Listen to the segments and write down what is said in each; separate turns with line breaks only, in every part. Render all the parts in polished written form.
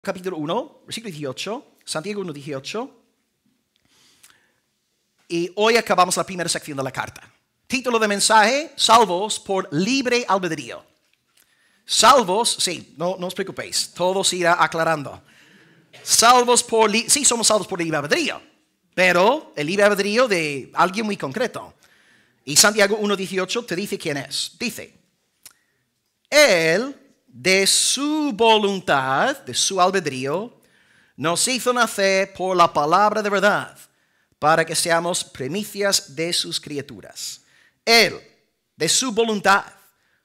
capítulo 1, versículo 18, Santiago 1, 18. Y hoy acabamos la primera sección de la carta. Título de mensaje: salvos por libre albedrío. Salvos, sí, no os preocupéis, todo se irá aclarando. Salvos por, sí, somos salvos por libre albedrío, pero el libre albedrío de alguien muy concreto. Y Santiago 1:18 te dice quién es. Dice: Él, de su voluntad, de su albedrío, nos hizo nacer por la palabra de verdad, para que seamos primicias de sus criaturas. Él, de su voluntad,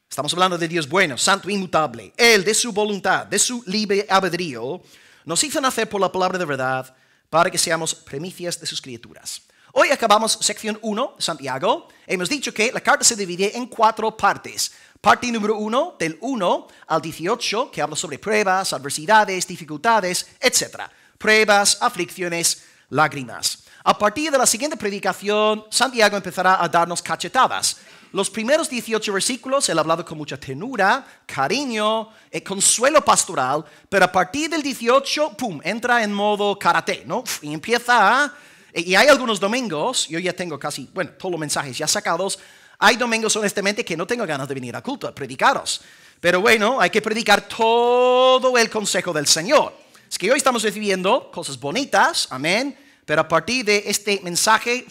estamos hablando de Dios bueno, santo, inmutable. Él, de su voluntad, de su libre albedrío, nos hizo nacer por la palabra de verdad, para que seamos primicias de sus criaturas. Hoy acabamos sección 1 de Santiago. Hemos dicho que la carta se divide en 4 partes. Parte número 1, del 1 al 18, que habla sobre pruebas, adversidades, dificultades, etc. Pruebas, aflicciones, lágrimas. A partir de la siguiente predicación, Santiago empezará a darnos cachetadas. Los primeros 18 versículos, él ha hablado con mucha ternura, cariño, consuelo pastoral, pero a partir del 18, ¡pum!, entra en modo karate, ¿no? Y empieza a... Y hay algunos domingos, yo ya tengo casi, todos los mensajes ya sacados. Hay domingos, honestamente, que no tengo ganas de venir a culto, a predicaros. Pero bueno, hay que predicar todo el consejo del Señor. Es que hoy estamos recibiendo cosas bonitas, amén. Pero a partir de este mensaje,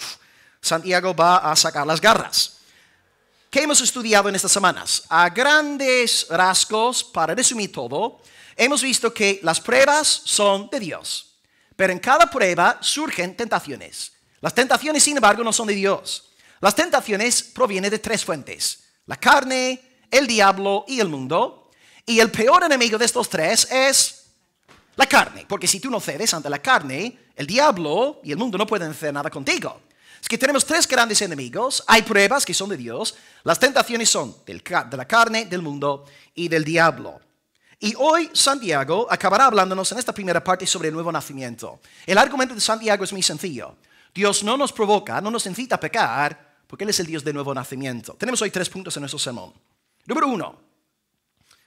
Santiago va a sacar las garras. ¿Qué hemos estudiado en estas semanas? A grandes rasgos, para resumir todo, hemos visto que las pruebas son de Dios. Pero en cada prueba surgen tentaciones. Las tentaciones, sin embargo, no son de Dios. Las tentaciones provienen de 3 fuentes: la carne, el diablo y el mundo. Y el peor enemigo de estos 3 es la carne. Porque si tú no cedes ante la carne, el diablo y el mundo no pueden hacer nada contigo. Es que tenemos 3 grandes enemigos. Hay pruebas que son de Dios. Las tentaciones son de la carne, del mundo y del diablo. Y hoy Santiago acabará hablándonos en esta primera parte sobre el nuevo nacimiento. El argumento de Santiago es muy sencillo. Dios no nos provoca, no nos incita a pecar, porque Él es el Dios del nuevo nacimiento. Tenemos hoy 3 puntos en nuestro sermón. Número 1,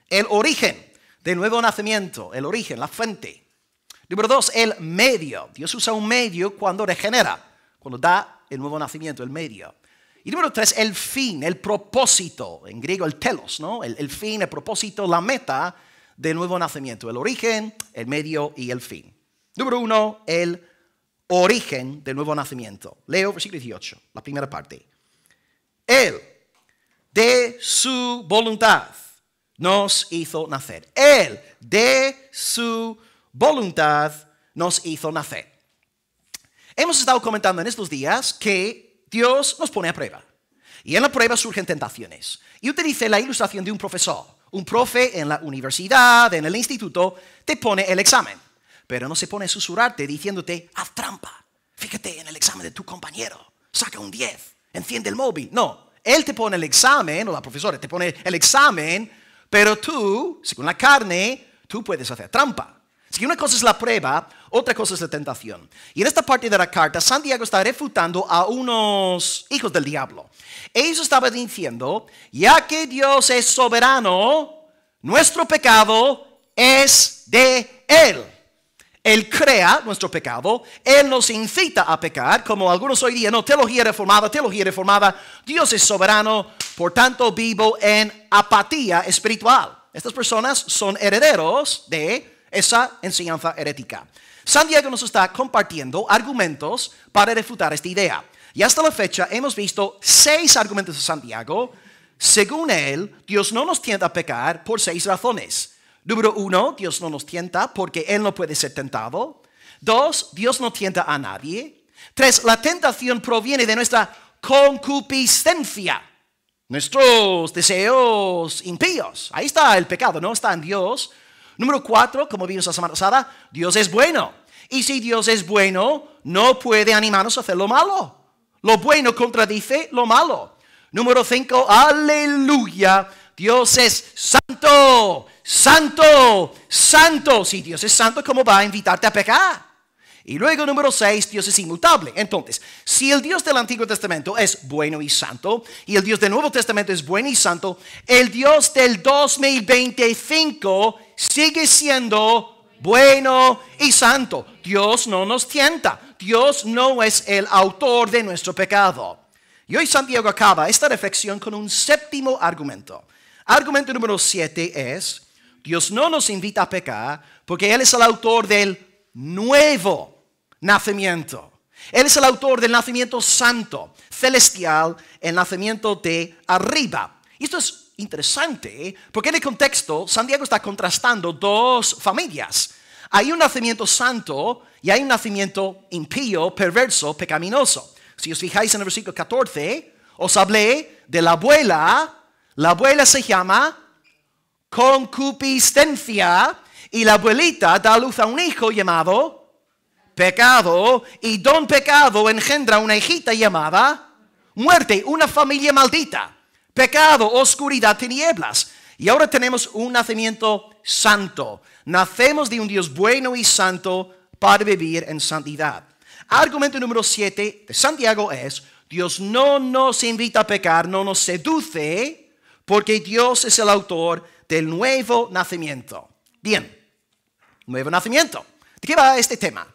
el origen del nuevo nacimiento, el origen, la fuente. Número 2, el medio. Dios usa un medio cuando regenera, cuando da el nuevo nacimiento, el medio. Y número 3, el fin, el propósito. En griego el telos, ¿no? El fin, el propósito, la meta del nuevo nacimiento. El origen, el medio y el fin. Número 1, el origen del nuevo nacimiento. Leo versículo 18, la primera parte. Él, de su voluntad, nos hizo nacer. Él, de su voluntad, nos hizo nacer. Hemos estado comentando en estos días que Dios nos pone a prueba. Y en la prueba surgen tentaciones. Y utilicé la ilustración de un profesor. Un profe en la universidad, en el instituto, te pone el examen. Pero no se pone a susurrarte diciéndote: haz trampa. Fíjate en el examen de tu compañero. Saca un 10. Enciende el móvil. No. Él te pone el examen, o la profesora te pone el examen, pero tú, según la carne, tú puedes hacer trampa. Así que una cosa es la prueba, otra cosa es la tentación. Y en esta parte de la carta, Santiago está refutando a unos hijos del diablo. Ellos estaban diciendo: ya que Dios es soberano, nuestro pecado es de Él. Él crea nuestro pecado, Él nos incita a pecar, como algunos hoy día, no, teología reformada, Dios es soberano, por tanto vivo en apatía espiritual. Estas personas son herederos de esa enseñanza herética. Santiago nos está compartiendo argumentos para refutar esta idea. Y hasta la fecha hemos visto 6 argumentos de Santiago. Según él, Dios no nos tienta a pecar por 6 razones. Número 1, Dios no nos tienta porque Él no puede ser tentado. 2, Dios no tienta a nadie. 3, la tentación proviene de nuestra concupiscencia, nuestros deseos impíos. Ahí está el pecado, no está en Dios. Número 4, como vimos la semana pasada, Dios es bueno. Y si Dios es bueno, no puede animarnos a hacer lo malo. Lo bueno contradice lo malo. Número 5, aleluya, Dios es santo, santo, santo. Si Dios es santo, ¿cómo va a invitarte a pecar? Y luego número 6, Dios es inmutable. Entonces, si el Dios del Antiguo Testamento es bueno y santo, y el Dios del Nuevo Testamento es bueno y santo, el Dios del 2025 sigue siendo bueno y santo. Dios no nos tienta. Dios no es el autor de nuestro pecado. Y hoy Santiago acaba esta reflexión con un séptimo argumento. Argumento número 7 es: Dios no nos invita a pecar porque Él es el autor del nuevo nacimiento. Él es el autor del nacimiento santo, celestial, el nacimiento de arriba. Y esto es interesante porque en el contexto Santiago está contrastando dos familias. Hay un nacimiento santo y hay un nacimiento impío, perverso, pecaminoso. Si os fijáis en el versículo 14, os hablé de la abuela. La abuela se llama concupiscencia y la abuelita da a luz a un hijo llamado pecado, y don pecado engendra una hijita llamada muerte, una familia maldita. Pecado, oscuridad, tinieblas. Y ahora tenemos un nacimiento santo. Nacemos de un Dios bueno y santo para vivir en santidad. Argumento número 7 de Santiago es: Dios no nos invita a pecar, no nos seduce, porque Dios es el autor del nuevo nacimiento. Bien, nuevo nacimiento. ¿De qué va este tema?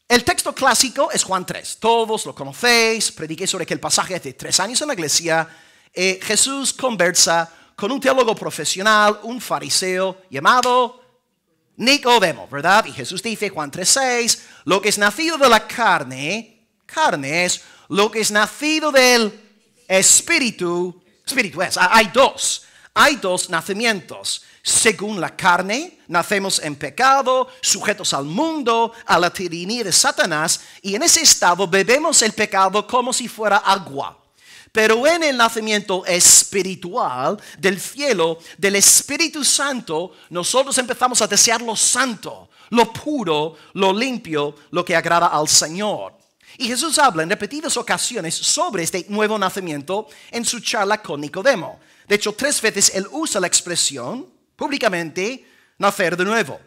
El texto clásico es Juan 3. Todos lo conocéis. Prediqué sobre aquel pasaje hace 3 años en la iglesia. Jesús conversa con un teólogo profesional, un fariseo llamado Nicodemo, ¿verdad? Y Jesús dice, Juan 3:6, lo que es nacido de la carne es; lo que es nacido del espíritu es. Hay dos nacimientos. Según la carne, nacemos en pecado, sujetos al mundo, a la tiranía de Satanás, y en ese estado bebemos el pecado como si fuera agua. Pero en el nacimiento espiritual del cielo, del Espíritu Santo, nosotros empezamos a desear lo santo, lo puro, lo limpio, lo que agrada al Señor. Y Jesús habla en repetidas ocasiones sobre este nuevo nacimiento en su charla con Nicodemo. De hecho, 3 veces él usa la expresión públicamente nacer de nuevo.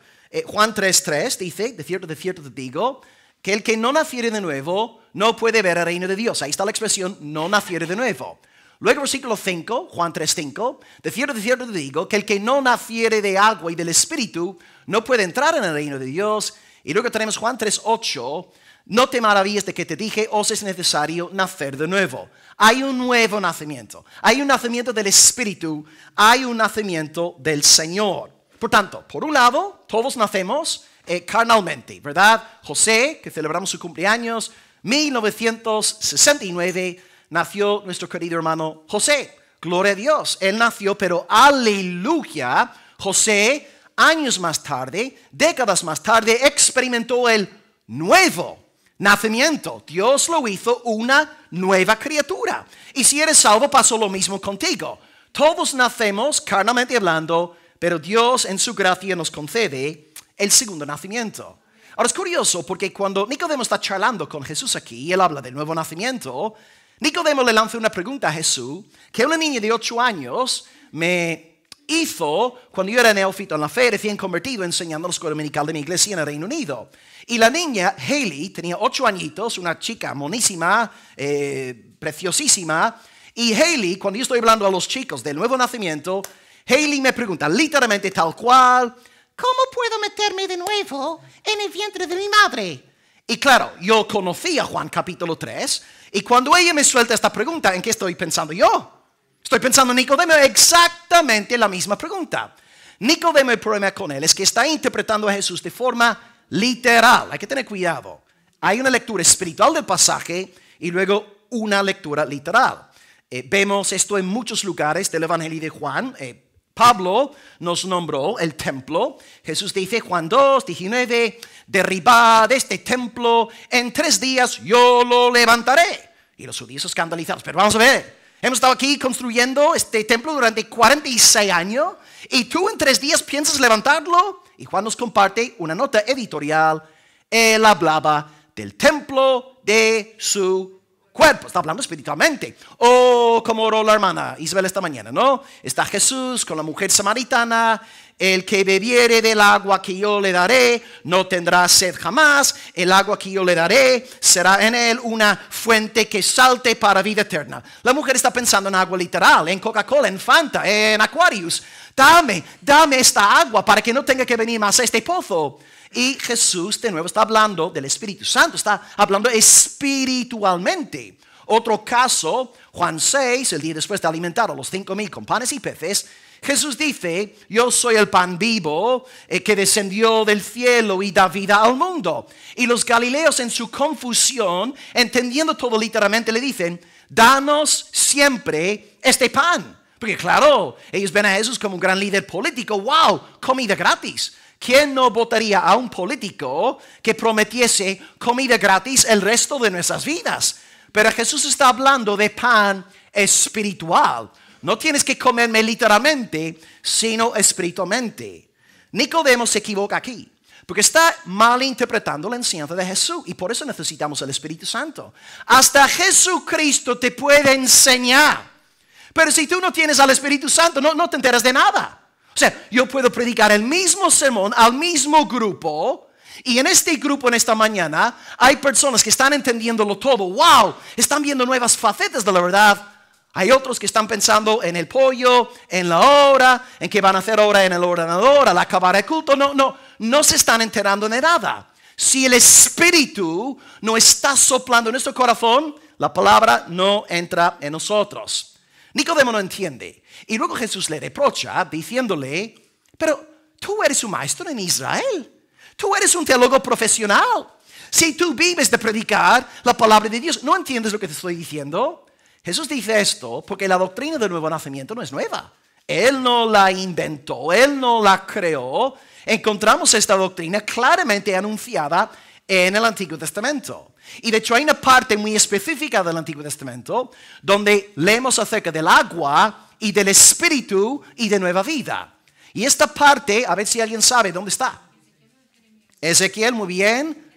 Juan 3:3 dice, de cierto te digo, que el que no naciere de nuevo no puede ver el reino de Dios. Ahí está la expresión, no naciere de nuevo. Luego versículo 5, Juan 3:5, de cierto te digo, que el que no naciere de agua y del Espíritu no puede entrar en el reino de Dios. Y luego tenemos Juan 3:8, no te maravilles de que te dije, os es necesario nacer de nuevo. Hay un nuevo nacimiento. Hay un nacimiento del Espíritu. Hay un nacimiento del Señor. Por tanto, por un lado, todos nacemos carnalmente, ¿verdad? José, que celebramos su cumpleaños, 1969, nació nuestro querido hermano José. Gloria a Dios, él nació, pero aleluya, José, años más tarde, décadas más tarde, experimentó el nuevo nacimiento. Dios lo hizo una nueva criatura. Y si eres salvo, pasó lo mismo contigo. Todos nacemos carnalmente hablando, pero Dios en su gracia nos concede el segundo nacimiento. Ahora es curioso porque cuando Nicodemo está charlando con Jesús aquí y él habla del nuevo nacimiento, Nicodemo le lanza una pregunta a Jesús que una niña de 8 años me hizo cuando yo era neófito en la fe, recién convertido, enseñando la escuela dominical de mi iglesia en el Reino Unido. Y la niña, Hailey, tenía 8 añitos, una chica monísima, preciosísima. Y Hailey, cuando yo estoy hablando a los chicos del nuevo nacimiento, Hailey me pregunta, literalmente tal cual, ¿cómo puedo meterme de nuevo en el vientre de mi madre? Y claro, yo conocía Juan capítulo 3, y cuando ella me suelta esta pregunta, ¿en qué estoy pensando yo? Estoy pensando en Nicodemo, exactamente la misma pregunta. Nicodemo, el problema con él es que está interpretando a Jesús de forma literal. Hay que tener cuidado. Hay una lectura espiritual del pasaje y luego una lectura literal. Vemos esto en muchos lugares del Evangelio de Juan. Pablo nos nombró el templo. Jesús dice, Juan 2:19, derribad este templo, en 3 días yo lo levantaré. Y los judíos escandalizados, pero vamos a ver, hemos estado aquí construyendo este templo durante 46 años y tú en 3 días piensas levantarlo. Y Juan nos comparte una nota editorial. Él hablaba del templo de su cuerpo, está hablando espiritualmente. O como oró la hermana Isabel esta mañana, ¿no? Está Jesús con la mujer samaritana el que bebiere del agua que yo le daré no tendrá sed jamás. El agua que yo le daré será en él una fuente que salte para vida eterna. La mujer está pensando en agua literal, en Coca-Cola, en Fanta, en Aquarius. Dame esta agua para que no tenga que venir más a este pozo. Y Jesús de nuevo está hablando del Espíritu Santo, está hablando espiritualmente. Otro caso, Juan 6, el día después de alimentar a los 5,000 con panes y peces, Jesús dice, yo soy el pan vivo que descendió del cielo y da vida al mundo. Y los galileos en su confusión, entendiendo todo literalmente, le dicen, danos siempre este pan. Porque claro, ellos ven a Jesús como un gran líder político. ¡Wow! Comida gratis. ¿Quién no votaría a un político que prometiese comida gratis el resto de nuestras vidas? Pero Jesús está hablando de pan espiritual. No tienes que comerme literalmente, sino espiritualmente. Nicodemo se equivoca aquí, porque está malinterpretando la enseñanza de Jesús. Y por eso necesitamos el Espíritu Santo. Hasta Jesucristo te puede enseñar. Pero si tú no tienes al Espíritu Santo, no te enteras de nada. O sea, yo puedo predicar el mismo sermón al mismo grupo. Y en este grupo, en esta mañana, hay personas que están entendiéndolo todo. ¡Wow! Están viendo nuevas facetas de la verdad. Hay otros que están pensando en el pollo, en la hora, en qué van a hacer ahora en el ordenador, al acabar el culto. No se están enterando de nada. Si el Espíritu no está soplando en nuestro corazón, la palabra no entra en nosotros. Nicodemo no entiende. Y luego Jesús le reprocha diciéndole, pero tú eres un maestro en Israel. Tú eres un teólogo profesional. Si tú vives de predicar la palabra de Dios, ¿no entiendes lo que te estoy diciendo? Jesús dice esto porque la doctrina del nuevo nacimiento no es nueva. Él no la inventó, Él no la creó. Encontramos esta doctrina claramente anunciada en el Antiguo Testamento. Y de hecho hay una parte muy específica del Antiguo Testamento donde leemos acerca del agua y del Espíritu y de nueva vida. Y esta parte, a ver si alguien sabe dónde está. Ezequiel, muy bien.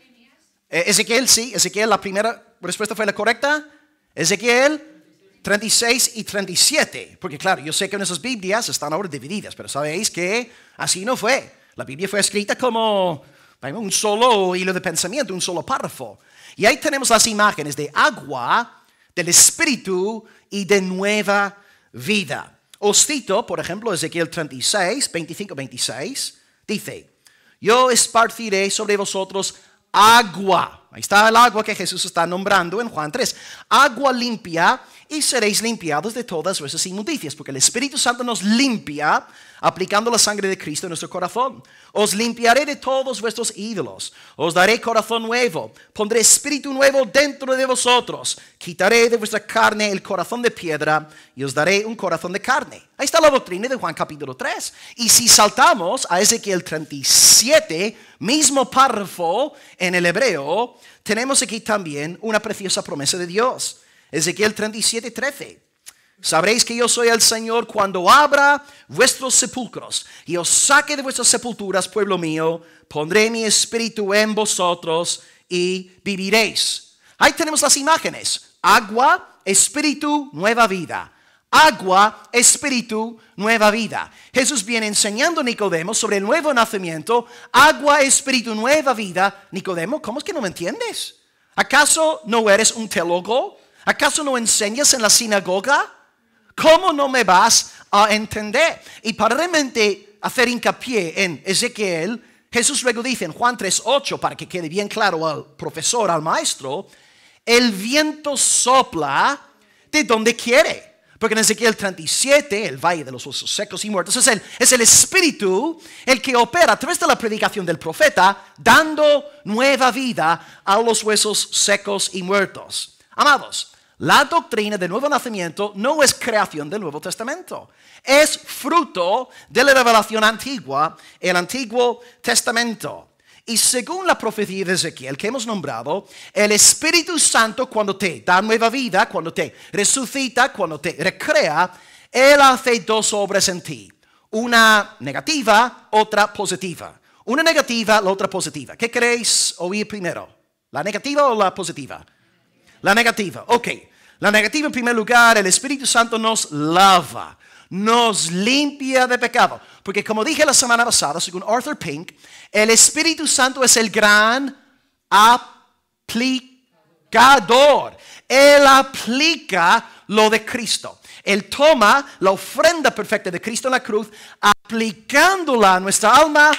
Ezequiel, sí. Ezequiel, la primera respuesta fue la correcta. Ezequiel 36 y 37. Porque claro, yo sé que en esas Biblias están ahora divididas, pero sabéis que así no fue. La Biblia fue escrita como un solo hilo de pensamiento, un solo párrafo. Y ahí tenemos las imágenes de agua, del Espíritu y de nueva vida. Os cito, por ejemplo, Ezequiel 36, 25-26. Dice, yo esparciré sobre vosotros agua. Ahí está el agua que Jesús está nombrando en Juan 3. Agua limpia y seréis limpiados de todas vuestras inmundicias. Porque el Espíritu Santo nos limpia aplicando la sangre de Cristo en nuestro corazón. Os limpiaré de todos vuestros ídolos. Os daré corazón nuevo. Pondré espíritu nuevo dentro de vosotros. Quitaré de vuestra carne el corazón de piedra y os daré un corazón de carne. Ahí está la doctrina de Juan capítulo 3. Y si saltamos a Ezequiel 37, mismo párrafo en el hebreo, tenemos aquí también una preciosa promesa de Dios. Ezequiel 37, 13. Sabréis que yo soy el Señor cuando abra vuestros sepulcros y os saque de vuestras sepulturas, pueblo mío. Pondré mi espíritu en vosotros y viviréis. Ahí tenemos las imágenes. Agua, espíritu, nueva vida. Agua, espíritu, nueva vida. Jesús viene enseñando a Nicodemo sobre el nuevo nacimiento. Agua, espíritu, nueva vida. Nicodemo, ¿cómo es que no me entiendes? ¿Acaso no eres un teólogo? ¿Acaso no enseñas en la sinagoga? ¿Cómo no me vas a entender? Y para realmente hacer hincapié en Ezequiel, Jesús luego dice en Juan 3:8, para que quede bien claro al profesor, al maestro, el viento sopla de donde quiere. Porque en Ezequiel 37, el valle de los huesos secos y muertos, es el Espíritu el que opera a través de la predicación del profeta, dando nueva vida a los huesos secos y muertos. Amados, la doctrina del nuevo nacimiento no es creación del Nuevo Testamento. Es fruto de la revelación antigua, el Antiguo Testamento. Y según la profecía de Ezequiel que hemos nombrado, el Espíritu Santo cuando te da nueva vida, cuando te resucita, cuando te recrea, Él hace dos obras en ti. Una negativa, otra positiva. Una negativa, la otra positiva. ¿Qué queréis oír primero? ¿La negativa o la positiva? La negativa, ok. La negativa en primer lugar, el Espíritu Santo nos lava, nos limpia de pecado. Porque como dije la semana pasada, según Arthur Pink, el Espíritu Santo es el gran aplicador. Él aplica lo de Cristo. Él toma la ofrenda perfecta de Cristo en la cruz, aplicándola a nuestra alma,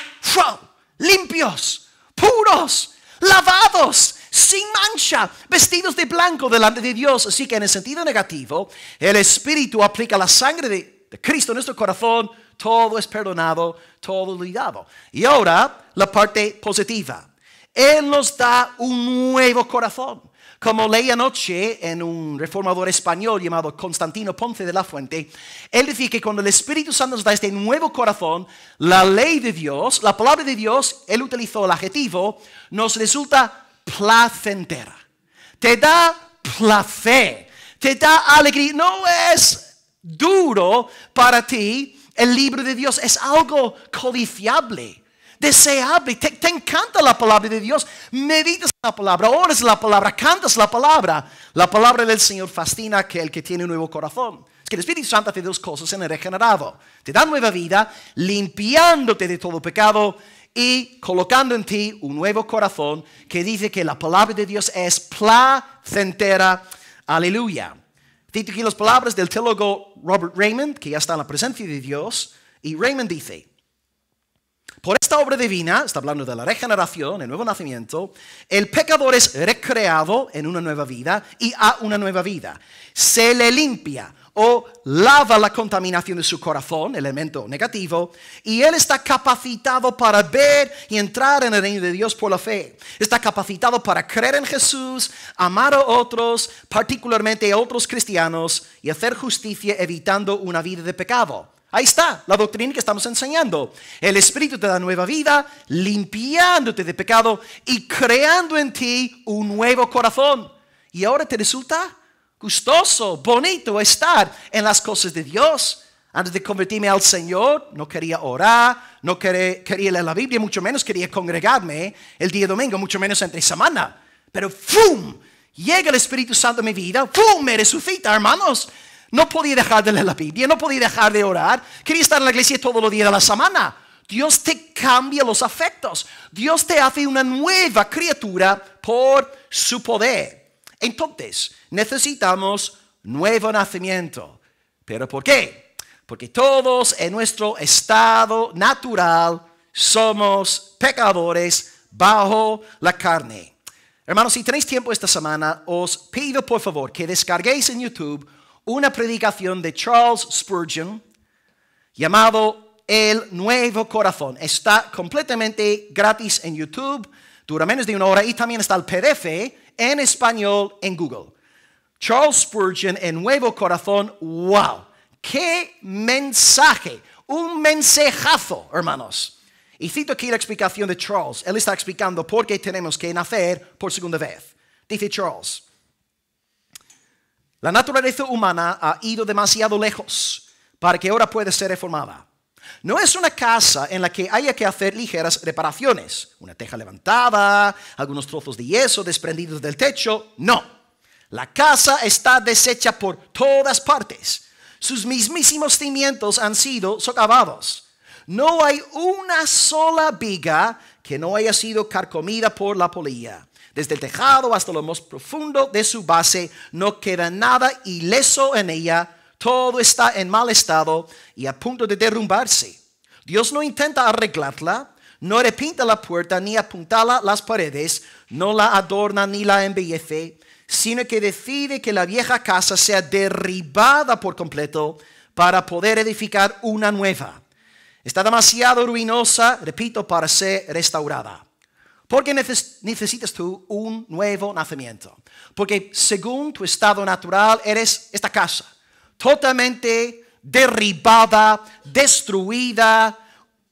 limpios, puros, lavados, sin mancha, vestidos de blanco delante de Dios. Así que en el sentido negativo, el Espíritu aplica la sangre de Cristo en nuestro corazón, todo es perdonado, todo olvidado. Y ahora la parte positiva. Él nos da un nuevo corazón. Como leí anoche en un reformador español llamado Constantino Ponce de la Fuente, él decía que cuando el Espíritu Santo nos da este nuevo corazón, la ley de Dios, la palabra de Dios, él utilizó el adjetivo, nos resulta placentera. Te da placer, te da alegría. No es duro para ti el libro de Dios, es algo codiciable, deseable. Te encanta la palabra de Dios, meditas la palabra, oras la palabra, cantas la palabra. La palabra del Señor fascina a aquel que tiene un nuevo corazón. Es que el Espíritu Santo hace dos cosas en el regenerado. Te da nueva vida, limpiándote de todo pecado y colocando en ti un nuevo corazón que dice que la palabra de Dios es placentera. Aleluya. Cito aquí las palabras del teólogo Robert Raymond, que ya está en la presencia de Dios. Y Raymond dice: por esta obra divina, está hablando de la regeneración, el nuevo nacimiento, el pecador es recreado en una nueva vida y a una nueva vida. Se le limpia o lava la contaminación de su corazón, elemento negativo, y él está capacitado para ver y entrar en el reino de Dios por la fe. Está capacitado para creer en Jesús, amar a otros, particularmente a otros cristianos, y hacer justicia evitando una vida de pecado. Ahí está la doctrina que estamos enseñando. El Espíritu te da nueva vida, limpiándote de pecado y creando en ti un nuevo corazón. Y ahora te resulta gustoso, bonito estar en las cosas de Dios. Antes de convertirme al Señor, no quería orar, no quería leer la Biblia, mucho menos quería congregarme el día domingo, mucho menos entre semana. Pero ¡fum! Llega el Espíritu Santo a mi vida, ¡fum! Me resucita, hermanos. No podía dejar de leer la Biblia, no podía dejar de orar. Quería estar en la iglesia todos los días de la semana. Dios te cambia los afectos. Dios te hace una nueva criatura por su poder. Entonces, necesitamos nuevo nacimiento. ¿Pero por qué? Porque todos en nuestro estado natural somos pecadores bajo la carne. Hermanos, si tenéis tiempo esta semana, os pido por favor que descarguéis en YouTube una predicación de Charles Spurgeon llamado El Nuevo Corazón. Está completamente gratis en YouTube, dura menos de una hora y también está el PDF en español en Google. Charles Spurgeon, El Nuevo Corazón. ¡Wow! ¡Qué mensaje! Un mensajazo, hermanos. Y cito aquí la explicación de Charles. Él está explicando por qué tenemos que nacer por segunda vez. Dice Charles: la naturaleza humana ha ido demasiado lejos para que ahora pueda ser reformada. No es una casa en la que haya que hacer ligeras reparaciones. Una teja levantada, algunos trozos de yeso desprendidos del techo. No. La casa está deshecha por todas partes. Sus mismísimos cimientos han sido socavados. No hay una sola viga que no haya sido carcomida por la polilla. Desde el tejado hasta lo más profundo de su base no queda nada ileso en ella. Todo está en mal estado y a punto de derrumbarse. Dios no intenta arreglarla, no repinta la puerta ni apuntala las paredes, no la adorna ni la embellece, sino que decide que la vieja casa sea derribada por completo para poder edificar una nueva. Está demasiado ruinosa, repito, para ser restaurada. ¿Por qué necesitas tú un nuevo nacimiento? Porque según tu estado natural eres esta casa, totalmente derribada, destruida.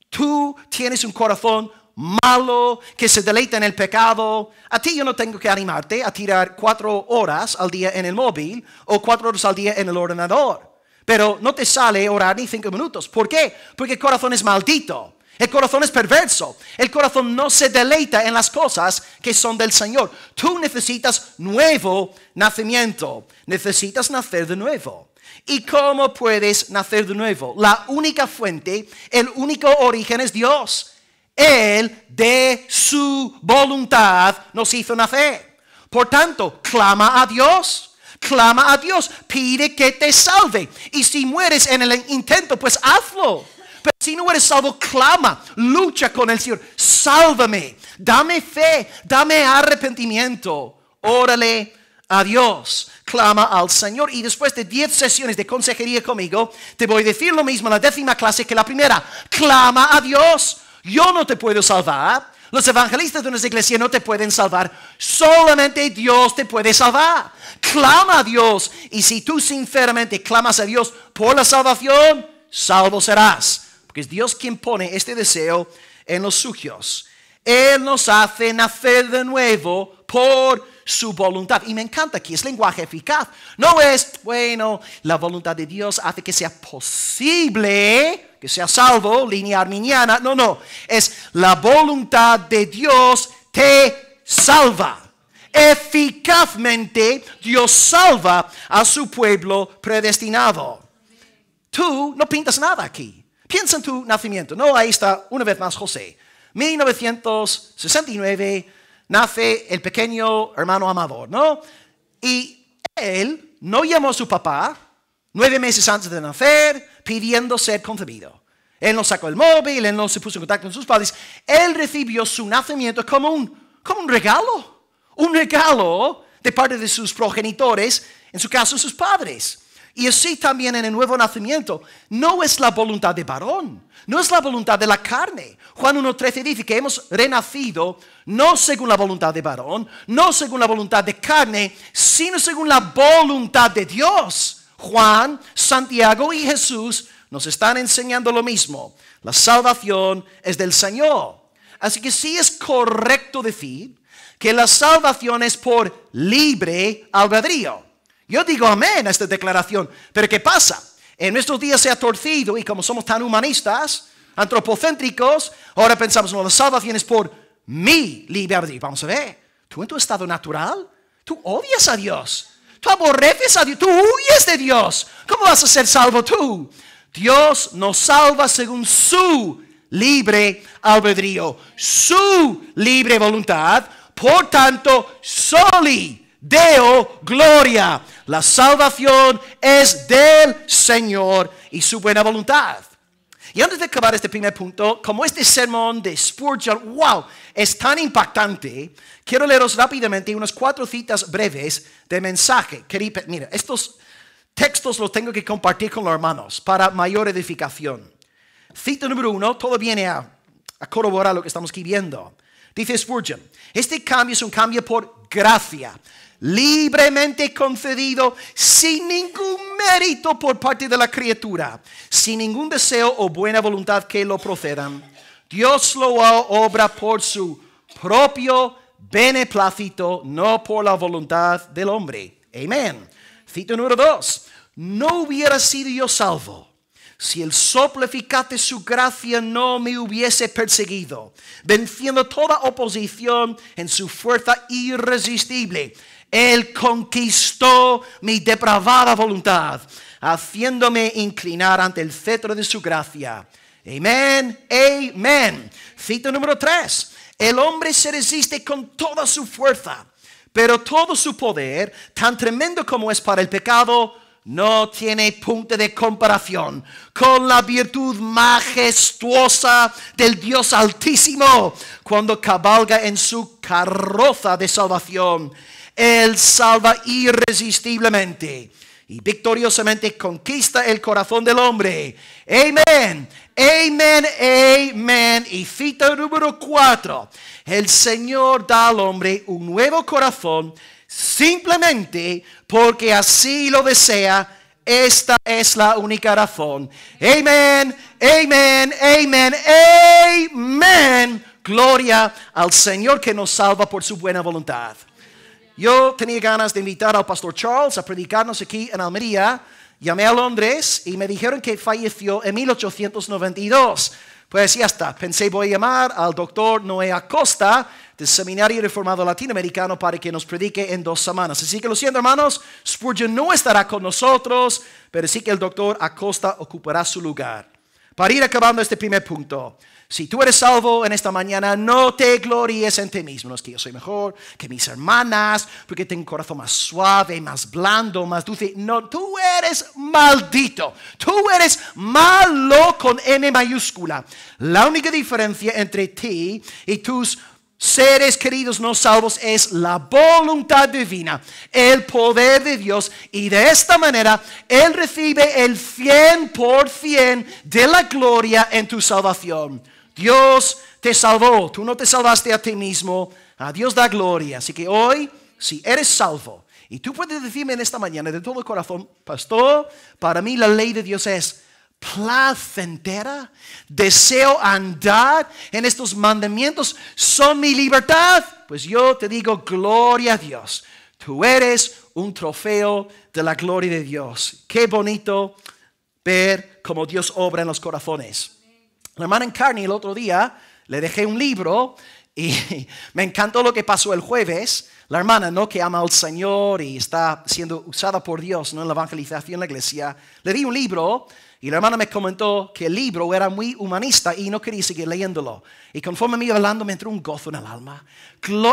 Tú tienes un corazón malo que se deleita en el pecado. A ti yo no tengo que animarte a tirar 4 horas al día en el móvil o 4 horas al día en el ordenador. Pero no te sale orar ni 5 minutos. ¿Por qué? Porque el corazón es maldito. El corazón es perverso. El corazón no se deleita en las cosas que son del Señor. Tú necesitas nuevo nacimiento. Necesitas nacer de nuevo. ¿Y cómo puedes nacer de nuevo? La única fuente, el único origen es Dios. Él de su voluntad nos hizo nacer. Por tanto, clama a Dios. Clama a Dios. Pide que te salve. Y si mueres en el intento, pues hazlo. Pero si no eres salvo, clama. Lucha con el Señor. Sálvame. Dame fe. Dame arrepentimiento. Órale a Dios. Clama al Señor. Y después de 10 sesiones de consejería conmigo, te voy a decir lo mismo en la 10ª clase que la primera. Clama a Dios. Yo no te puedo salvar. Los evangelistas de nuestra iglesia no te pueden salvar. Solamente Dios te puede salvar. Clama a Dios. Y si tú sinceramente clamas a Dios por la salvación, salvo serás. Porque es Dios quien pone este deseo en los suyos. Él nos hace nacer de nuevo por su voluntad. Y me encanta aquí, es lenguaje eficaz. No es, bueno, la voluntad de Dios hace que sea posible que sea salvo, línea arminiana. No, es la voluntad de Dios te salva. Eficazmente Dios salva a su pueblo predestinado. Tú no pintas nada aquí. Piensa en tu nacimiento. No, ahí está una vez más José. 1969 nace el pequeño hermano Amador, ¿no? Y él no llamó a su papá 9 meses antes de nacer pidiendo ser concebido. Él no sacó el móvil, él no se puso en contacto con sus padres. Él recibió su nacimiento como un regalo. Un regalo de parte de sus progenitores, en su caso sus padres. Y así también en el nuevo nacimiento. No es la voluntad de varón, no es la voluntad de la carne. Juan 1:13 dice que hemos renacido no según la voluntad de varón, no según la voluntad de carne, sino según la voluntad de Dios. Juan, Santiago y Jesús nos están enseñando lo mismo. La salvación es del Señor. Así que sí es correcto decir que la salvación es por libre albedrío. Yo digo amén a esta declaración. Pero ¿qué pasa? En nuestros días se ha torcido y como somos tan humanistas, antropocéntricos, ahora pensamos, no, la salvación es por mi libre albedrío. Vamos a ver, tú en tu estado natural, tú odias a Dios. Tú aborreces a Dios, tú huyes de Dios. ¿Cómo vas a ser salvo tú? Dios nos salva según su libre albedrío, su libre voluntad. Por tanto, soli Deo gloria. La salvación es del Señor y su buena voluntad. Y antes de acabar este primer punto, como este sermón de Spurgeon, wow, es tan impactante, quiero leeros rápidamente unas 4 citas breves de mensaje. Mira, estos textos los tengo que compartir con los hermanos para mayor edificación. Cita número 1, todo viene a corroborar lo que estamos aquí viendo. Dice Spurgeon, este cambio es un cambio por gracia, libremente concedido, sin ningún mérito por parte de la criatura, sin ningún deseo o buena voluntad que lo procedan. Dios lo obra por su propio beneplácito, no por la voluntad del hombre. Amén. Cita número 2. No hubiera sido yo salvo si el soplo eficaz de su gracia no me hubiese perseguido, venciendo toda oposición en su fuerza irresistible. Él conquistó mi depravada voluntad, haciéndome inclinar ante el cetro de su gracia. Amén, amén. Cita número 3. El hombre se resiste con toda su fuerza, pero todo su poder, tan tremendo como es para el pecado, no tiene punto de comparación con la virtud majestuosa del Dios Altísimo cuando cabalga en su carroza de salvación. Él salva irresistiblemente y victoriosamente conquista el corazón del hombre. Amén, amén, amén. Y cita número 4. El Señor da al hombre un nuevo corazón simplemente porque así lo desea. Esta es la única razón. Amén, amén, amén, amén. Gloria al Señor que nos salva por su buena voluntad. Yo tenía ganas de invitar al pastor Charles a predicarnos aquí en Almería. Llamé a Londres y me dijeron que falleció en 1892. Pues ya está. Pensé voy a llamar al doctor Noé Acosta del Seminario Reformado Latinoamericano para que nos predique en 2 semanas. Así que lo siento, hermanos, Spurgeon no estará con nosotros, pero sí que el doctor Acosta ocupará su lugar. Para ir acabando este primer punto, si tú eres salvo en esta mañana, no te gloríes en ti mismo. No es que yo soy mejor que mis hermanas, porque tengo un corazón más suave, más blando, más dulce. No, tú eres maldito. Tú eres malo con M mayúscula. La única diferencia entre ti y tus seres queridos no salvos es la voluntad divina, el poder de Dios, y de esta manera Él recibe el 100% de la gloria en tu salvación. Dios te salvó, tú no te salvaste a ti mismo, a Dios da gloria. Así que hoy, si eres salvo, y tú puedes decirme en esta mañana de todo corazón, pastor, para mí la ley de Dios es placentera, deseo andar en estos mandamientos, son mi libertad. Pues yo te digo, gloria a Dios. Tú eres un trofeo de la gloria de Dios. Qué bonito ver cómo Dios obra en los corazones. La hermana Encarni el otro día le dejé un libro y me encantó lo que pasó el jueves. La hermana, ¿no?, que ama al Señor y está siendo usada por Dios, ¿no?, en la evangelización en la iglesia. Le di un libro y la hermana me comentó que el libro era muy humanista y no quería seguir leyéndolo. Y conforme me iba hablando me entró un gozo en el alma.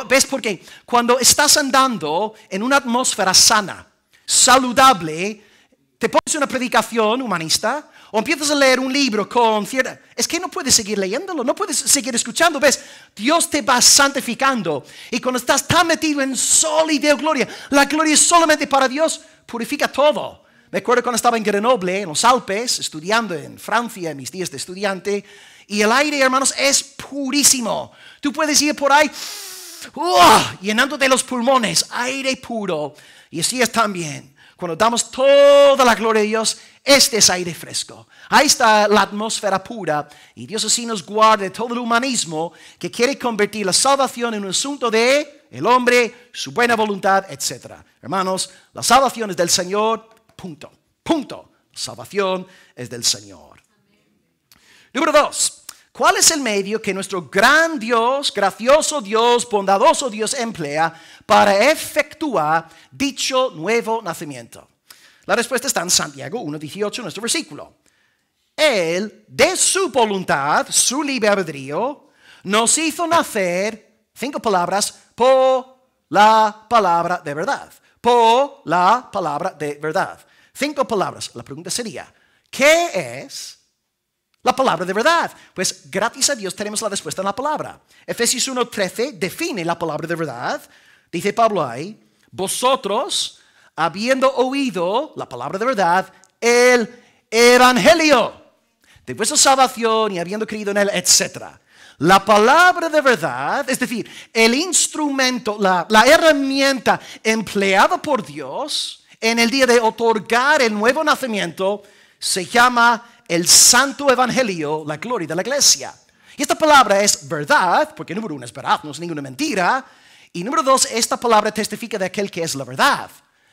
¿Ves? Porque cuando estás andando en una atmósfera sana, saludable, te pones una predicación humanista o empiezas a leer un libro con cierta... Es que no puedes seguir leyéndolo, no puedes seguir escuchando. ¿Ves? Dios te va santificando. Y cuando estás tan metido en sol y de gloria, la gloria es solamente para Dios, purifica todo. Me acuerdo cuando estaba en Grenoble, en los Alpes, estudiando en Francia, en mis días de estudiante, y el aire, hermanos, es purísimo. Tú puedes ir por ahí, llenándote los pulmones, aire puro. Y así es también. Cuando damos toda la gloria a Dios, este es aire fresco. Ahí está la atmósfera pura. Y Dios así nos guarda de todo el humanismo que quiere convertir la salvación en un asunto de el hombre, su buena voluntad, etc. Hermanos, la salvación es del Señor. Punto. La salvación es del Señor. Número 2. ¿Cuál es el medio que nuestro gran Dios, gracioso Dios, bondadoso Dios emplea para efectuar dicho nuevo nacimiento? La respuesta está en Santiago 1:18, nuestro versículo. Él, de su voluntad, su libre albedrío, nos hizo nacer, 5 palabras, por la palabra de verdad. Por la palabra de verdad. 5 palabras. La pregunta sería, ¿qué es la palabra de verdad? Pues gracias a Dios tenemos la respuesta en la palabra. Efesios 1:13 define la palabra de verdad. Dice Pablo ahí, vosotros, habiendo oído la palabra de verdad, el evangelio de vuestra salvación y habiendo creído en él, etc. La palabra de verdad, es decir, el instrumento, la herramienta empleada por Dios en el día de otorgar el nuevo nacimiento, se llama el Santo Evangelio, la gloria de la iglesia. Y esta palabra es verdad, porque número 1 es verdad, no es ninguna mentira. Y número 2, esta palabra testifica de aquel que es la verdad.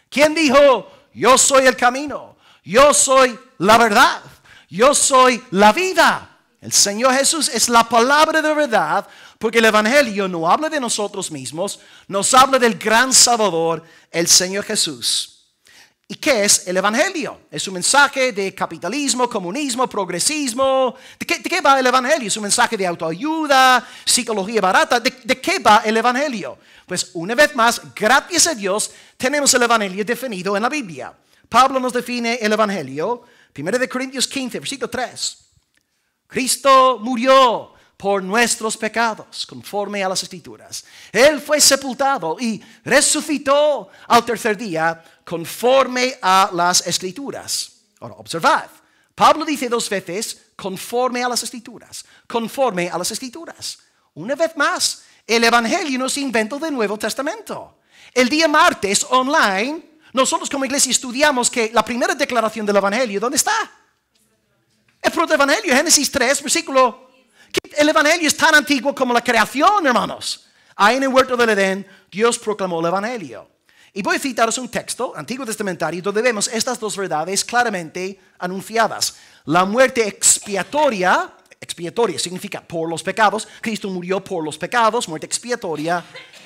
¿Quién dijo, yo soy el camino, yo soy la verdad, yo soy la vida? El Señor Jesús es la palabra de verdad, porque el Evangelio no habla de nosotros mismos, nos habla del gran Salvador, el Señor Jesús. ¿Y qué es el Evangelio? Es un mensaje de capitalismo, comunismo, progresismo. ¿De qué va el Evangelio? Es un mensaje de autoayuda, psicología barata. ¿De qué va el Evangelio? Pues una vez más, gracias a Dios, tenemos el Evangelio definido en la Biblia. Pablo nos define el Evangelio, 1 Corintios 15, versículo 3. Cristo murió por nuestros pecados, conforme a las Escrituras. Él fue sepultado y resucitó al tercer día, conforme a las Escrituras. Ahora, observad. Pablo dice 2 veces, conforme a las Escrituras. Conforme a las Escrituras. Una vez más, el Evangelio no se inventó del Nuevo Testamento. El día martes, online, nosotros como iglesia estudiamos que la primera declaración del Evangelio, ¿dónde está? El protoevangelio, Génesis 3, versículo. El Evangelio es tan antiguo como la creación, hermanos. Ahí en el huerto del Edén, Dios proclamó el Evangelio. Y voy a citaros un texto, Antiguo Testamentario, donde vemos estas 2 verdades claramente anunciadas. La muerte expiatoria, expiatoria significa por los pecados. Cristo murió por los pecados, muerte expiatoria,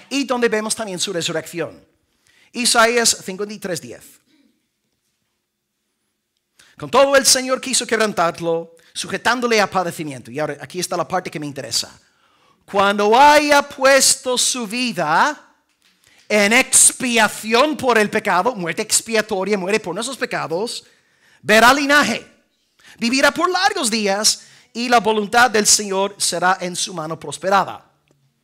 y donde vemos también su resurrección. Isaías 53:10. Con todo el Señor quiso quebrantarlo, sujetándole a padecimiento. Y ahora aquí está la parte que me interesa. Cuando haya puesto su vida en expiación por el pecado, muerte expiatoria, muere por nuestros pecados, verá linaje, vivirá por largos días y la voluntad del Señor será en su mano prosperada.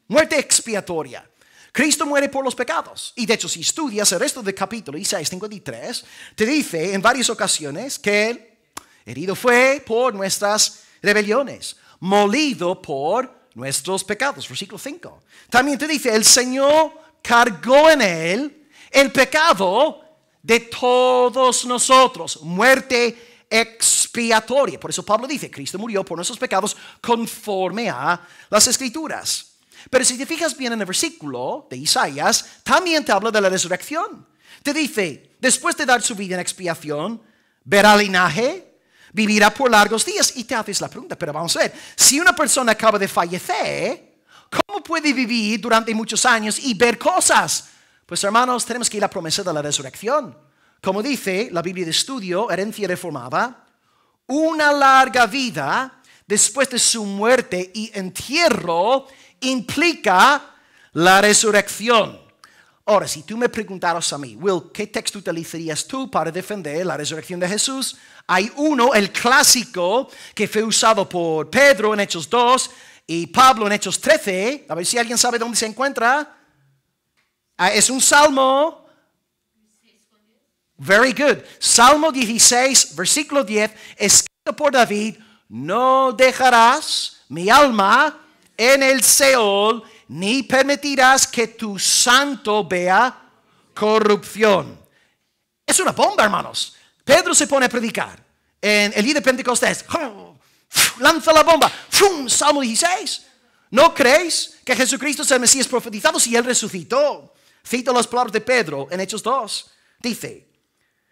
Muerte expiatoria. Cristo muere por los pecados. Y de hecho, si estudias el resto del capítulo, Isaías 53, te dice en varias ocasiones que Él herido fue por nuestras rebeliones, molido por nuestros pecados. Versículo 5. También te dice, el Señor cargó en Él el pecado de todos nosotros. Muerte expiatoria. Por eso Pablo dice, Cristo murió por nuestros pecados conforme a las Escrituras. Pero si te fijas bien en el versículo de Isaías, también te habla de la resurrección. Te dice, después de dar su vida en expiación, verá linaje, vivirá por largos días. Y te haces la pregunta, pero vamos a ver, si una persona acaba de fallecer, ¿cómo puede vivir durante muchos años y ver cosas? Pues hermanos, tenemos que ir a la promesa de la resurrección. Como dice la Biblia de Estudio, Herencia Reformada, una larga vida después de su muerte y entierro implica la resurrección. Ahora, si tú me preguntaras a mí, Will, ¿qué texto utilizarías tú para defender la resurrección de Jesús? Hay uno, el clásico, que fue usado por Pedro en Hechos 2 y Pablo en Hechos 13. A ver si alguien sabe dónde se encuentra. Es un salmo. Very good. Salmo 16, versículo 10, escrito por David, no dejarás mi alma en el Seol, ni permitirás que tu santo vea corrupción. Es una bomba, hermanos. Pedro se pone a predicar en el día de Pentecostés. Lanza la bomba. Salmo 16. ¿No creéis que Jesucristo es el Mesías profetizado si Él resucitó? Cito las palabras de Pedro en Hechos 2. Dice,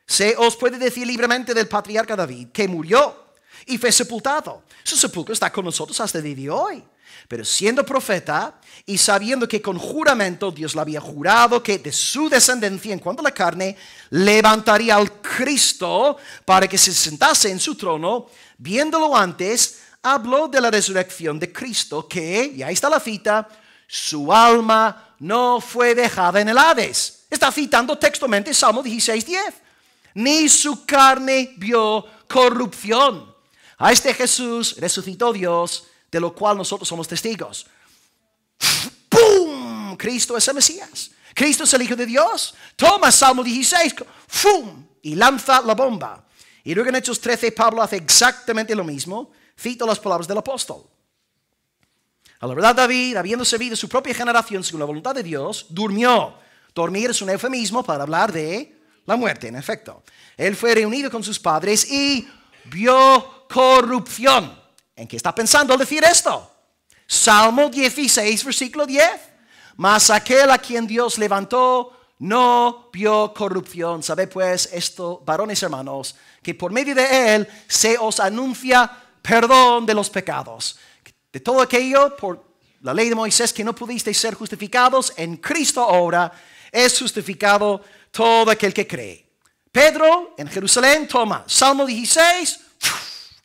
se os puede decir libremente del patriarca David que murió y fue sepultado. Su sepulcro está con nosotros hasta el día de hoy. Pero siendo profeta y sabiendo que con juramento Dios le había jurado que de su descendencia en cuanto a la carne levantaría al Cristo para que se sentase en su trono, viéndolo antes, habló de la resurrección de Cristo que, y ahí está la cita, su alma no fue dejada en el Hades. Está citando textualmente Salmo 16:10. Ni su carne vio corrupción. A este Jesús resucitó Dios, de lo cual nosotros somos testigos. ¡Pum! Cristo es el Mesías. Cristo es el Hijo de Dios. Toma Salmo 16, ¡pum! Y lanza la bomba. Y luego en Hechos 13 Pablo hace exactamente lo mismo. Cito las palabras del apóstol. A la verdad David, habiendo servido su propia generación según la voluntad de Dios, durmió. Dormir es un eufemismo para hablar de la muerte, en efecto. Él fue reunido con sus padres y vio corrupción. ¿En qué está pensando al decir esto? Salmo 16, versículo 10. Mas aquel a quien Dios levantó no vio corrupción. Sabe pues esto, varones hermanos, que por medio de él se os anuncia perdón de los pecados. De todo aquello, por la ley de Moisés, que no pudisteis ser justificados, en Cristo ahora es justificado todo aquel que cree. Pedro en Jerusalén toma Salmo 16,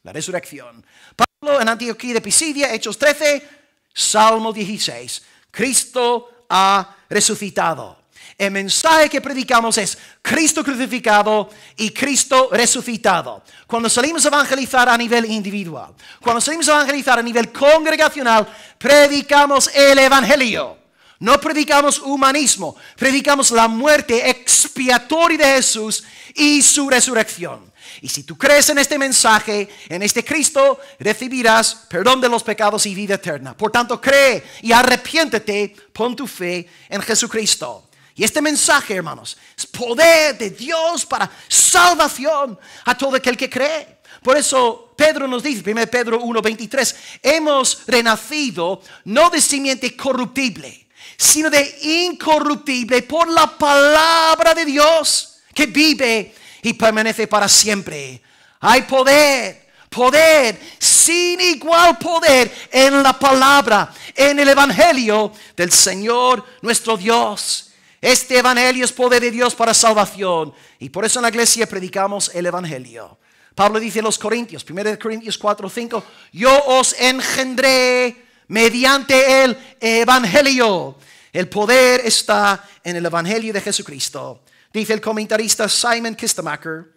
la resurrección. Pablo en Antioquía de Pisidia, Hechos 13, Salmo 16. Cristo ha resucitado. El mensaje que predicamos es Cristo crucificado y Cristo resucitado. Cuando salimos a evangelizar a nivel individual, cuando salimos a evangelizar a nivel congregacional, predicamos el evangelio. No predicamos humanismo, predicamos la muerte expiatoria de Jesús y su resurrección. Y si tú crees en este mensaje, en este Cristo, recibirás perdón de los pecados y vida eterna. Por tanto, cree y arrepiéntete, pon tu fe en Jesucristo. Y este mensaje, hermanos, es poder de Dios para salvación a todo aquel que cree. Por eso Pedro nos dice, 1 Pedro 1:23, hemos renacido no de simiente corruptible, sino de incorruptible por la palabra de Dios que vive y permanece para siempre. Hay poder poder, sin igual poder en la palabra, en el evangelio del Señor nuestro Dios. Este evangelio es poder de Dios para salvación. Y por eso en la iglesia predicamos el evangelio. Pablo dice en los Corintios, 1 Corintios 4:5, yo os engendré mediante el evangelio. El poder está en el evangelio de Jesucristo. Dice el comentarista Simon Kistemaker,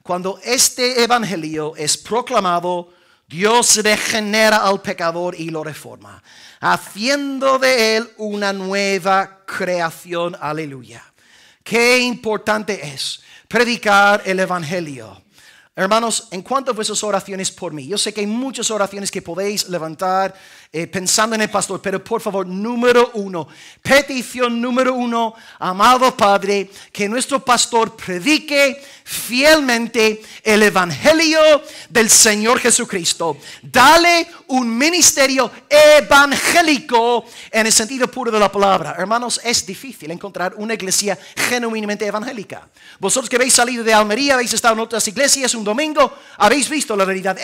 cuando este evangelio es proclamado, Dios regenera al pecador y lo reforma, haciendo de él una nueva creación. Aleluya. Qué importante es predicar el evangelio. Hermanos, en cuanto a vuestras oraciones por mí, yo sé que hay muchas oraciones que podéis levantar pensando en el pastor, pero por favor, petición número uno, amado Padre, que nuestro pastor predique fielmente el evangelio del Señor Jesucristo. Dale un ministerio evangélico en el sentido puro de la palabra. Hermanos, es difícil encontrar una iglesia genuinamente evangélica. Vosotros que habéis salido de Almería, habéis estado en otras iglesias un domingo, habéis visto la realidad.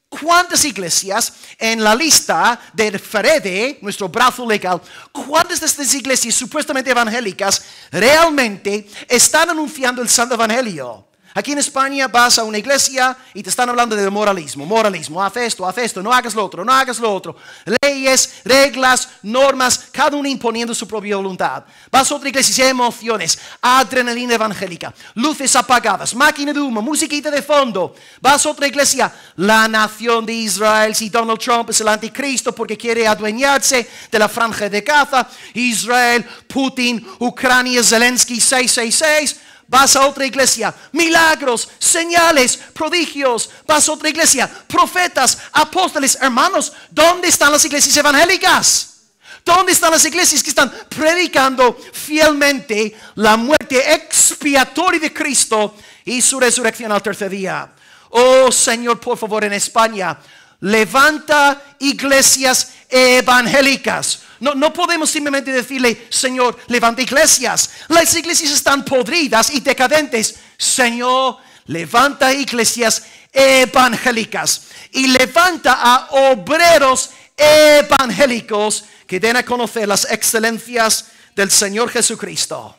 ¿Cuántas iglesias en la lista de Ferede, nuestro brazo legal, cuántas de estas iglesias supuestamente evangélicas realmente están anunciando el santo evangelio? Aquí en España vas a una iglesia y te están hablando de moralismo, haz esto, no hagas lo otro. Leyes, reglas, normas, cada uno imponiendo su propia voluntad. Vas a otra iglesia, emociones, adrenalina evangélica, luces apagadas, máquina de humo, musiquita de fondo. Vas a otra iglesia, la nación de Israel, si Donald Trump es el anticristo porque quiere adueñarse de la franja de Gaza, Israel, Putin, Ucrania, Zelensky, 666. Vas a otra iglesia, milagros, señales, prodigios. Vas a otra iglesia, profetas, apóstoles. Hermanos, ¿dónde están las iglesias evangélicas? ¿Dónde están las iglesias que están predicando fielmente la muerte expiatoria de Cristo y su resurrección al tercer día? Oh Señor, por favor, en España, levanta iglesias evangélicas. No podemos simplemente decirle, Señor, levanta iglesias. Las iglesias están podridas y decadentes. Señor, levanta iglesias evangélicas. Y levanta a obreros evangélicos que den a conocer las excelencias del Señor Jesucristo.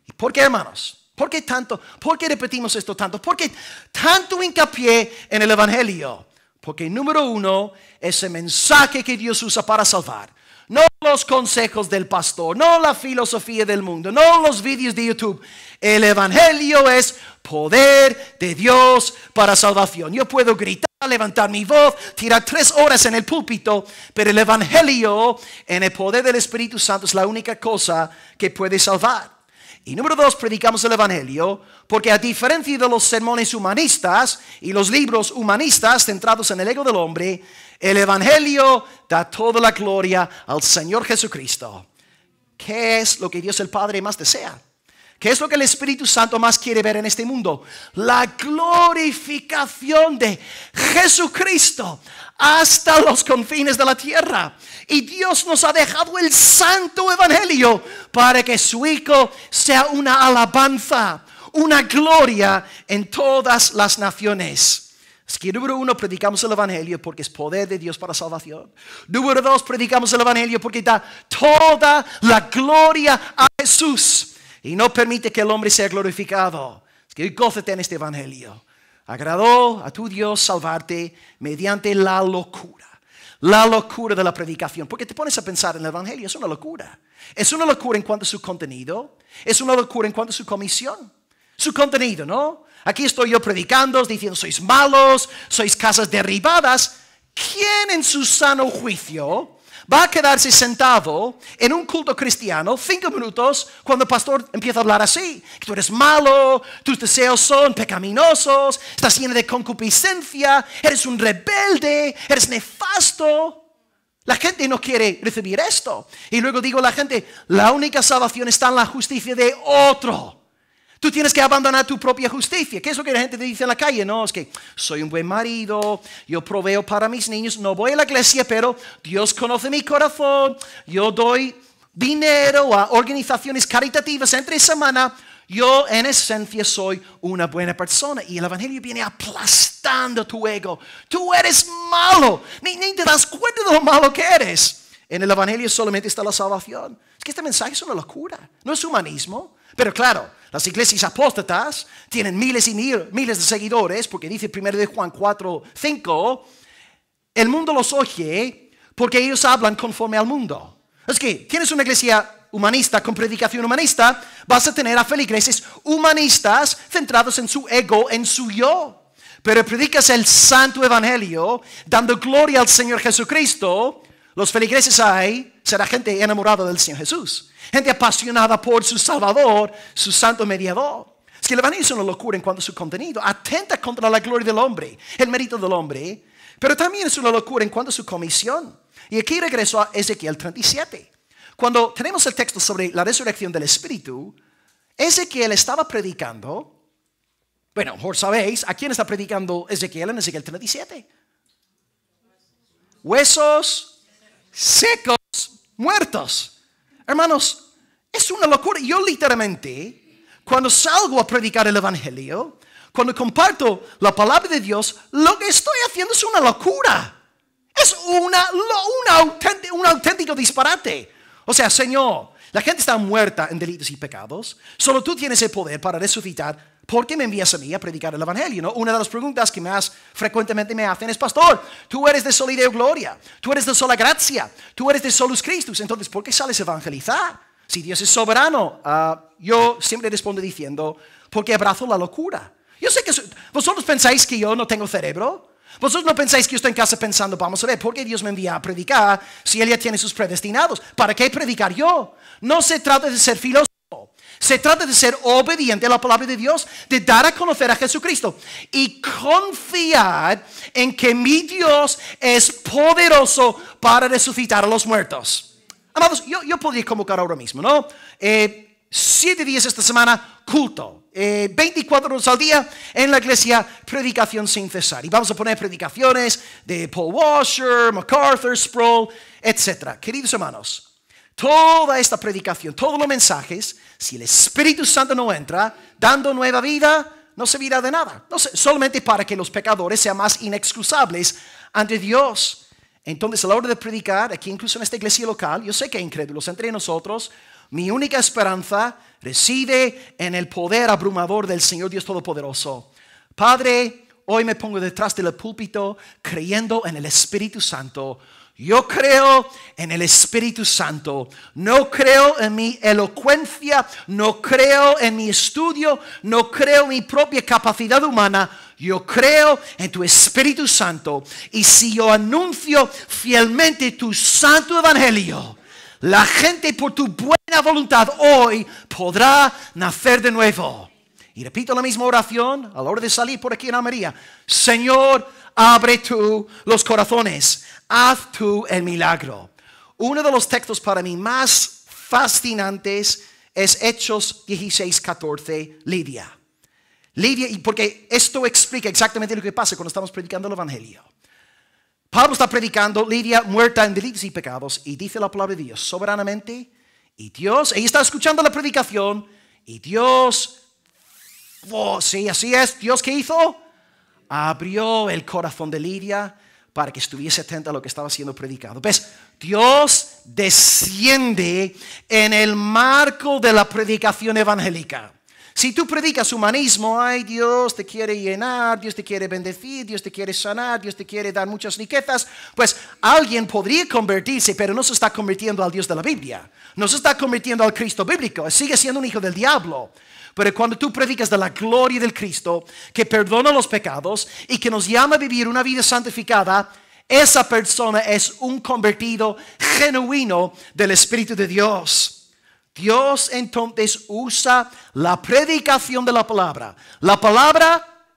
¿Y por qué, hermanos? ¿Por qué tanto? ¿Por qué repetimos esto tanto? ¿Por qué tanto hincapié en el evangelio? Porque número uno es el mensaje que Dios usa para salvar. No los consejos del pastor, no la filosofía del mundo, no los vídeos de YouTube. El evangelio es poder de Dios para salvación. Yo puedo gritar, levantar mi voz, tirar 3 horas en el púlpito, pero el evangelio en el poder del Espíritu Santo es la única cosa que puede salvar. Y número 2, predicamos el evangelio porque a diferencia de los sermones humanistas y los libros humanistas centrados en el ego del hombre, el evangelio da toda la gloria al Señor Jesucristo. ¿Qué es lo que Dios el Padre más desea? ¿Qué es lo que el Espíritu Santo más quiere ver en este mundo? La glorificación de Jesucristo hasta los confines de la tierra. Y Dios nos ha dejado el santo evangelio para que su Hijo sea una alabanza, una gloria en todas las naciones. Es que número 1, predicamos el evangelio porque es poder de Dios para salvación. Número 2, predicamos el evangelio porque da toda la gloria a Jesús y no permite que el hombre sea glorificado. Es que gózate en este evangelio. Agradó a tu Dios salvarte mediante la locura de la predicación. Porque te pones a pensar en el evangelio, es una locura. Es una locura en cuanto a su contenido, es una locura en cuanto a su comisión. Su contenido, ¿no? Aquí estoy yo predicando, diciendo sois malos, sois casas derribadas. ¿Quién en su sano juicio va a quedarse sentado en un culto cristiano 5 minutos cuando el pastor empieza a hablar así? Tú eres malo, tus deseos son pecaminosos, estás lleno de concupiscencia, eres un rebelde, eres nefasto. La gente no quiere recibir esto. Y luego digo a la gente, la única salvación está en la justicia de otro. Tú tienes que abandonar tu propia justicia. ¿Qué es lo que la gente te dice en la calle? No, es que soy un buen marido, yo proveo para mis niños, no voy a la iglesia, pero Dios conoce mi corazón, yo doy dinero a organizaciones caritativas entre semana, Yo en esencia soy una buena persona. Y el evangelio viene aplastando tu ego. Tú eres malo. Ni te das cuenta de lo malo que eres. En el evangelio solamente está la salvación. Es que este mensaje es una locura. No es humanismo. Pero claro, las iglesias apóstatas tienen miles y miles de seguidores. Porque dice 1 de Juan 4:5. El mundo los oye porque ellos hablan conforme al mundo. Es que tienes una iglesia humanista con predicación humanista, vas a tener a feligreses humanistas centrados en su ego, en su yo. Pero predicas el santo evangelio, dando gloria al Señor Jesucristo, los feligreses ahí será gente enamorada del Señor Jesús, gente apasionada por su Salvador, su santo mediador. Es que el evangelio es una locura en cuanto a su contenido, atenta contra la gloria del hombre, el mérito del hombre, pero también es una locura en cuanto a su comisión. Y aquí regreso a Ezequiel 37. Cuando tenemos el texto sobre la resurrección del Espíritu, Ezequiel estaba predicando, bueno, mejor sabéis, ¿a quién está predicando Ezequiel en Ezequiel 37? Huesos secos, muertos. Hermanos, es una locura. Yo literalmente, cuando salgo a predicar el Evangelio, cuando comparto la palabra de Dios, lo que estoy haciendo es una locura. Es un auténtico disparate. O sea, Señor, la gente está muerta en delitos y pecados. Solo tú tienes el poder para resucitar. ¿Por qué me envías a mí a predicar el evangelio? ¿No? Una de las preguntas que más frecuentemente me hacen es: pastor, tú eres de sola Deo Gloria, tú eres de sola gracia, tú eres de solus Christus. Entonces, ¿por qué sales a evangelizar? Si Dios es soberano. Yo siempre respondo diciendo: porque abrazo la locura. Yo sé que vosotros pensáis que yo no tengo cerebro. Vosotros no pensáis que yo estoy en casa pensando: vamos a ver, ¿por qué Dios me envía a predicar si Él ya tiene sus predestinados? ¿Para qué predicar yo? No se trata de ser filósofo. Se trata de ser obediente a la palabra de Dios, de dar a conocer a Jesucristo y confiar en que mi Dios es poderoso para resucitar a los muertos. Amados, yo podría convocar ahora mismo, ¿no? 7 días esta semana, culto. 24 horas al día en la iglesia, predicación sin cesar. Y vamos a poner predicaciones de Paul Washer, MacArthur, Sproul, etc. Queridos hermanos, toda esta predicación, todos los mensajes, si el Espíritu Santo no entra, dando nueva vida, no servirá de nada. No sé, solamente para que los pecadores sean más inexcusables ante Dios. Entonces, a la hora de predicar, aquí incluso en esta iglesia local, yo sé que hay incrédulos entre nosotros. Mi única esperanza reside en el poder abrumador del Señor Dios Todopoderoso. Padre, hoy me pongo detrás del púlpito creyendo en el Espíritu Santo. Yo creo en el Espíritu Santo. No creo en mi elocuencia, no creo en mi estudio, no creo en mi propia capacidad humana. Yo creo en tu Espíritu Santo. Y si yo anuncio fielmente tu santo evangelio, la gente por tu buena voluntad hoy podrá nacer de nuevo. Y repito la misma oración a la hora de salir por aquí en Almería. Señor, abre tú los corazones. Haz tú el milagro. Uno de los textos para mí más fascinantes es Hechos 16:14, Lidia. Lidia, porque esto explica exactamente lo que pasa cuando estamos predicando el evangelio. Pablo está predicando, Lidia muerta en delitos y pecados, y dice la palabra de Dios soberanamente, y Dios, ella está escuchando la predicación, y Dios, sí, así es, Dios, ¿qué hizo? Abrió el corazón de Lidia para que estuviese atenta a lo que estaba siendo predicado. ¿Ves? Dios desciende en el marco de la predicación evangélica. Si tú predicas humanismo, ay, Dios te quiere llenar, Dios te quiere bendecir, Dios te quiere sanar, Dios te quiere dar muchas riquezas, pues alguien podría convertirse, pero no se está convirtiendo al Dios de la Biblia. No se está convirtiendo al Cristo bíblico, sigue siendo un hijo del diablo. Pero cuando tú predicas de la gloria del Cristo, que perdona los pecados y que nos llama a vivir una vida santificada, esa persona es un convertido genuino del Espíritu de Dios. Dios entonces usa la predicación de la palabra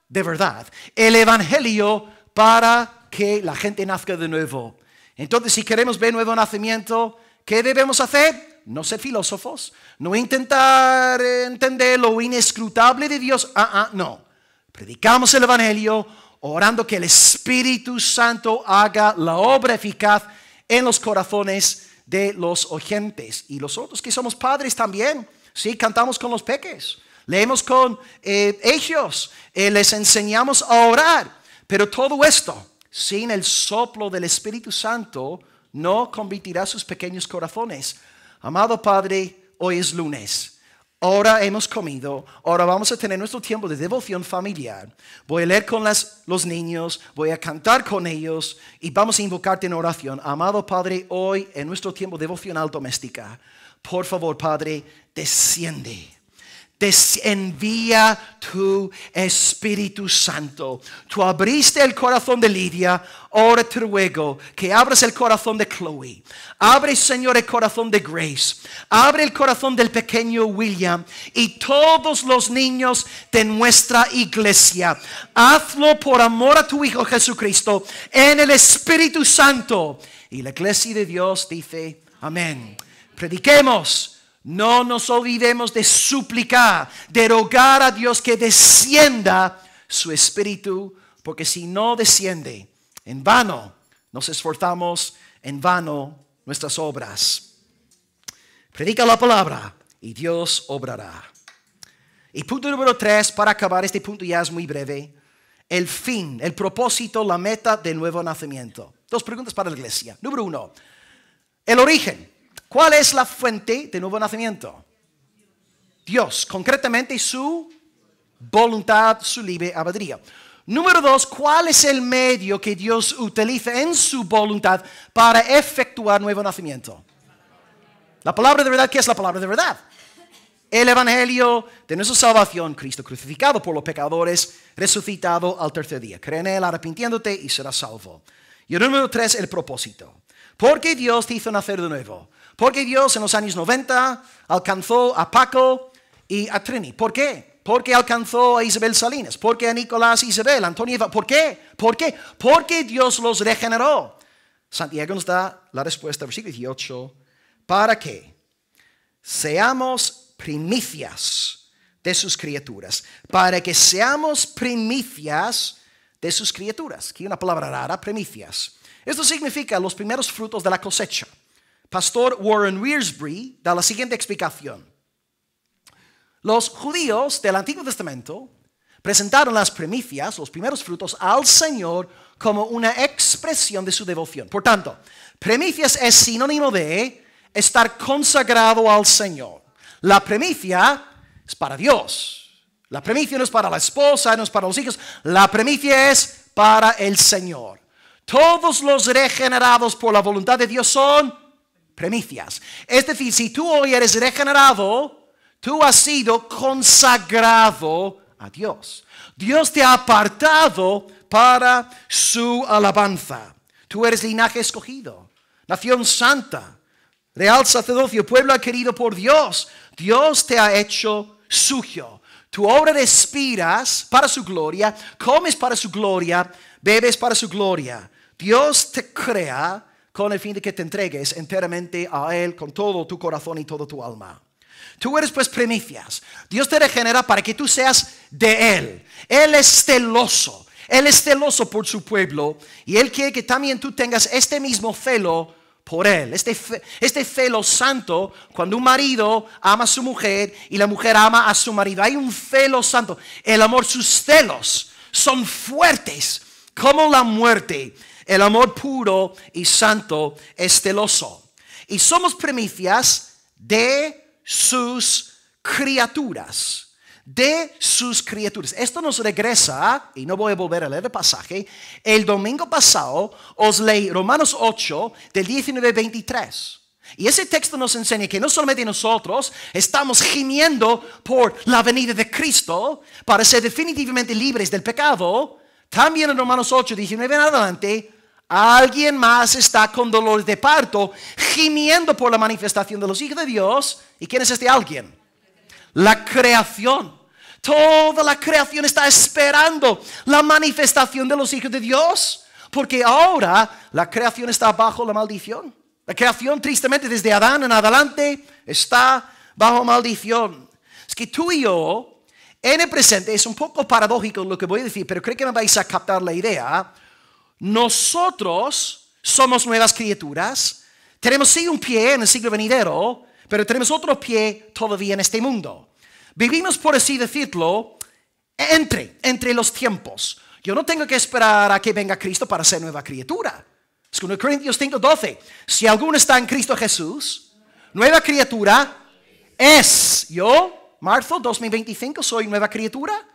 de verdad, el evangelio, para que la gente nazca de nuevo. Entonces, si queremos ver nuevo nacimiento, ¿qué debemos hacer? No ser filósofos, no intentar entender lo inescrutable de Dios. No. Predicamos el evangelio orando que el Espíritu Santo haga la obra eficaz en los corazones de los oyentes. Y los otros que somos padres también, sí, cantamos con los peques. leemos con ellos, les enseñamos a orar. Pero todo esto, sin el soplo del Espíritu Santo, no convertirá sus pequeños corazones. Amado Padre, hoy es lunes. Ahora hemos comido, ahora vamos a tener nuestro tiempo de devoción familiar. Voy a leer con los niños, voy a cantar con ellos y vamos a invocarte en oración. Amado Padre, hoy en nuestro tiempo devocional doméstica, por favor, Padre, desciende. Envía tu Espíritu Santo. Tú abriste el corazón de Lidia, ahora te ruego que abras el corazón de Chloe. Abre, Señor, el corazón de Grace. Abre el corazón del pequeño William y todos los niños de nuestra iglesia. Hazlo por amor a tu Hijo Jesucristo en el Espíritu Santo. Y la iglesia de Dios dice, amén. Prediquemos. No nos olvidemos de suplicar, de rogar a Dios que descienda su Espíritu, porque si no desciende, en vano nos esforzamos, en vano nuestras obras. Predica la palabra y Dios obrará. Y punto número 3, para acabar, este punto ya es muy breve. El fin, el propósito, la meta del nuevo nacimiento. 2 preguntas para la iglesia. Número 1, el origen. ¿Cuál es la fuente del nuevo nacimiento? Dios, concretamente su voluntad, su libre albedrío. Número 2, ¿cuál es el medio que Dios utiliza en su voluntad para efectuar nuevo nacimiento? La palabra de verdad. ¿Qué es la palabra de verdad? El evangelio de nuestra salvación, Cristo crucificado por los pecadores, resucitado al tercer día. Cree en él arrepintiéndote y serás salvo. Y el número 3, el propósito. ¿Por qué Dios te hizo nacer de nuevo? Porque Dios en los años 90 alcanzó a Paco y a Trini. ¿Por qué? Porque alcanzó a Isabel Salinas. Porque a Nicolás, Isabel, Antonio. ¿Por qué? ¿Por qué? Porque Dios los regeneró. Santiago nos da la respuesta, versículo 18. ¿Para qué? Seamos primicias de sus criaturas. Para que seamos primicias de sus criaturas. Aquí una palabra rara, primicias. Esto significa los primeros frutos de la cosecha. Pastor Warren Wiersbe da la siguiente explicación. Los judíos del Antiguo Testamento presentaron las primicias, los primeros frutos, al Señor como una expresión de su devoción. Por tanto, primicias es sinónimo de estar consagrado al Señor. La primicia es para Dios. La primicia no es para la esposa, no es para los hijos. La primicia es para el Señor. Todos los regenerados por la voluntad de Dios son primicias. Es decir, si tú hoy eres regenerado, tú has sido consagrado a Dios. Dios te ha apartado para su alabanza. Tú eres linaje escogido, nación santa, real sacerdocio, pueblo adquirido por Dios. Dios te ha hecho suyo. Tu obra respiras para su gloria, comes para su gloria, bebes para su gloria. Dios te crea con el fin de que te entregues enteramente a Él con todo tu corazón y toda tu alma. Tú eres pues primicias. Dios te regenera para que tú seas de Él. Él es celoso. Él es celoso por su pueblo y Él quiere que también tú tengas este mismo celo por Él. Este celo santo, cuando un marido ama a su mujer y la mujer ama a su marido. Hay un celo santo. El amor, sus celos son fuertes como la muerte. El amor puro y santo es celoso. Y somos primicias de sus criaturas. De sus criaturas. Esto nos regresa, y no voy a volver a leer el pasaje. El domingo pasado os leí Romanos 8, del 19 al 23. Y ese texto nos enseña que no solamente nosotros estamos gimiendo por la venida de Cristo para ser definitivamente libres del pecado. También en Romanos 8, 19 en adelante, alguien más está con dolores de parto, gimiendo por la manifestación de los hijos de Dios. ¿Y quién es este alguien? La creación. Toda la creación está esperando la manifestación de los hijos de Dios. Porque ahora la creación está bajo la maldición. La creación, tristemente, desde Adán en adelante, está bajo maldición. Es que tú y yo, en el presente, es un poco paradójico lo que voy a decir, pero creo que me vais a captar la idea. Nosotros somos nuevas criaturas. Tenemos sí un pie en el siglo venidero, pero tenemos otro pie todavía en este mundo. Vivimos, por así decirlo, entre los tiempos. Yo no tengo que esperar a que venga Cristo para ser nueva criatura. 2 Corintios 5:12. Si alguno está en Cristo Jesús, nueva criatura es. Yo, marzo 2025, soy nueva criatura.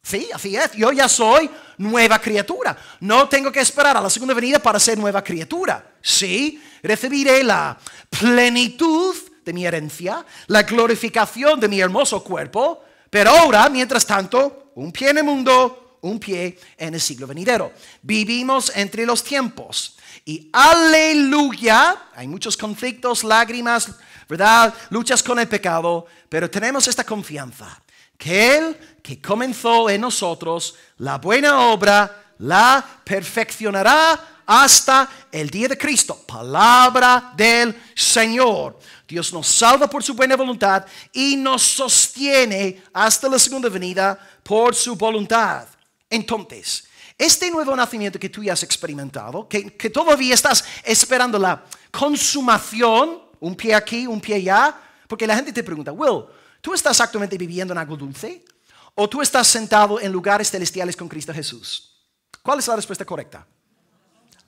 Sí, así es. Yo ya soy nueva criatura. No tengo que esperar a la segunda venida para ser nueva criatura. Sí, recibiré la plenitud de mi herencia, la glorificación de mi hermoso cuerpo, pero ahora, mientras tanto, un pie en el mundo, un pie en el siglo venidero. Vivimos entre los tiempos. Y aleluya, hay muchos conflictos, lágrimas, ¿verdad? Luchas con el pecado, pero tenemos esta confianza, que Él que comenzó en nosotros la buena obra, la perfeccionará hasta el día de Cristo. Palabra del Señor. Dios nos salva por su buena voluntad y nos sostiene hasta la segunda venida por su voluntad. Entonces, este nuevo nacimiento que tú ya has experimentado, que todavía estás esperando la consumación, un pie aquí, un pie allá, porque la gente te pregunta, Will, ¿tú estás actualmente viviendo en algo dulce? ¿O tú estás sentado en lugares celestiales con Cristo Jesús? ¿Cuál es la respuesta correcta?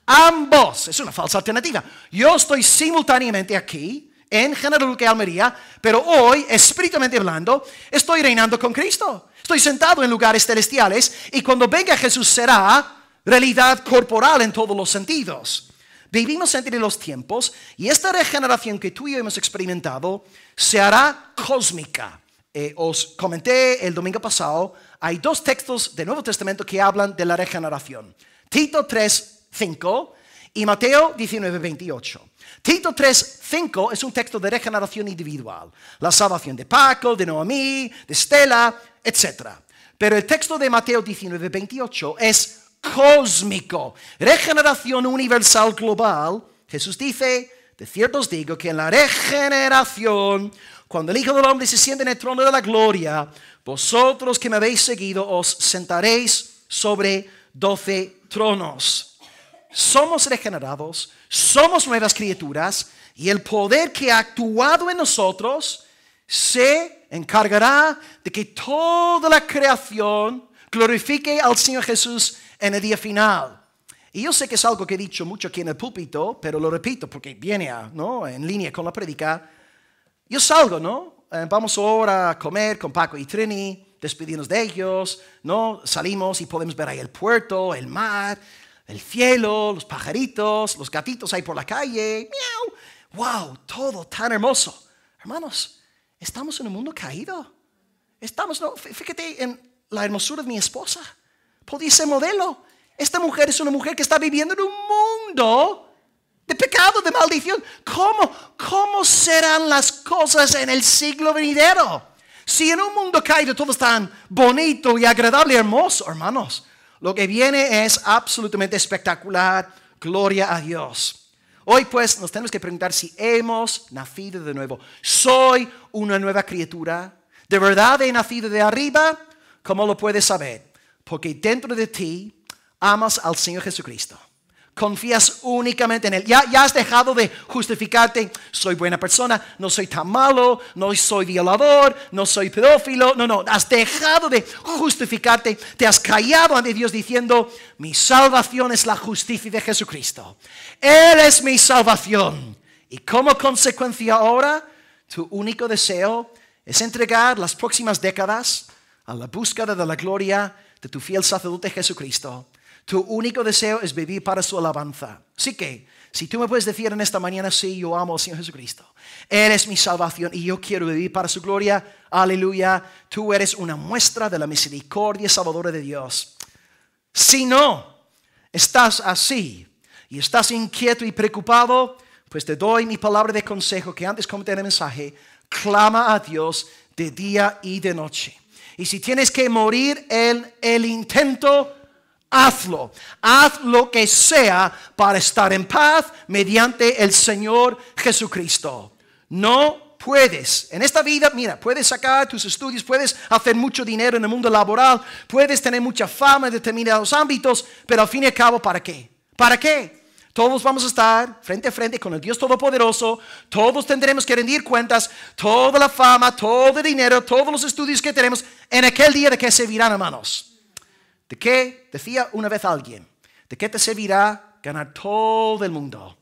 Ambos. Es una falsa alternativa. Yo estoy simultáneamente aquí, en General Luque, Almería, pero hoy, espiritualmente hablando, estoy reinando con Cristo. Estoy sentado en lugares celestiales y cuando venga Jesús será realidad corporal en todos los sentidos. Vivimos entre los tiempos y esta regeneración que tú y yo hemos experimentado se hará cósmica. Os comenté el domingo pasado, hay dos textos del Nuevo Testamento que hablan de la regeneración. Tito 3:5 y Mateo 19:28. Tito 3:5 es un texto de regeneración individual. La salvación de Paco, de Noemí, de Estela, etc. Pero el texto de Mateo 19:28 es cósmico. Regeneración universal global. Jesús dice, de cierto os digo que en la regeneración, cuando el Hijo del Hombre se siente en el trono de la gloria, vosotros que me habéis seguido os sentaréis sobre 12 tronos. Somos regenerados, somos nuevas criaturas y el poder que ha actuado en nosotros se encargará de que toda la creación glorifique al Señor Jesús en el día final. Y yo sé que es algo que he dicho mucho aquí en el púlpito, pero lo repito porque viene en línea con la prédica. Yo salgo, ¿no? Vamos ahora a comer con Paco y Trini, despedirnos de ellos, ¿no? Salimos y podemos ver ahí el puerto, el mar, el cielo, los pajaritos, los gatitos ahí por la calle. ¡Miau! ¡Wow! Todo tan hermoso. Hermanos, estamos en un mundo caído. Fíjate en la hermosura de mi esposa. Podía ser modelo. Esta mujer es una mujer que está viviendo en un mundo de pecado, de maldición. ¿Cómo serán las cosas en el siglo venidero? Si en un mundo caído todo es tan bonito y agradable y hermoso, hermanos, lo que viene es absolutamente espectacular. Gloria a Dios. Hoy pues nos tenemos que preguntar si hemos nacido de nuevo. ¿Soy una nueva criatura? ¿De verdad he nacido de arriba? ¿Cómo lo puedes saber? Porque dentro de ti amas al Señor Jesucristo. Confías únicamente en Él. Ya has dejado de justificarte. Soy buena persona, no soy tan malo, no soy violador, no soy pedófilo. No, has dejado de justificarte. Te has callado ante Dios diciendo, mi salvación es la justicia de Jesucristo. Él es mi salvación. Y como consecuencia ahora, tu único deseo es entregar las próximas décadas a la búsqueda de la gloria de tu fiel sacerdote Jesucristo. Tu único deseo es vivir para su alabanza. Así que, si tú me puedes decir en esta mañana, sí, yo amo al Señor Jesucristo. Él es mi salvación y yo quiero vivir para su gloria. Aleluya. Tú eres una muestra de la misericordia salvadora de Dios. Si no estás así y estás inquieto y preocupado, pues te doy mi palabra de consejo que antes comenté en el mensaje. Clama a Dios de día y de noche. Y si tienes que morir en el intento, hazlo. Haz lo que sea para estar en paz mediante el Señor Jesucristo. No puedes. En esta vida, mira, puedes sacar tus estudios, puedes hacer mucho dinero en el mundo laboral, puedes tener mucha fama en determinados ámbitos, pero al fin y al cabo, ¿para qué? ¿Para qué? Todos vamos a estar frente a frente con el Dios Todopoderoso. Todos tendremos que rendir cuentas. Toda la fama, todo el dinero, todos los estudios que tenemos. En aquel día, ¿de qué servirán, hermanos? ¿De qué? Decía una vez alguien. ¿De qué te servirá ganar todo el mundo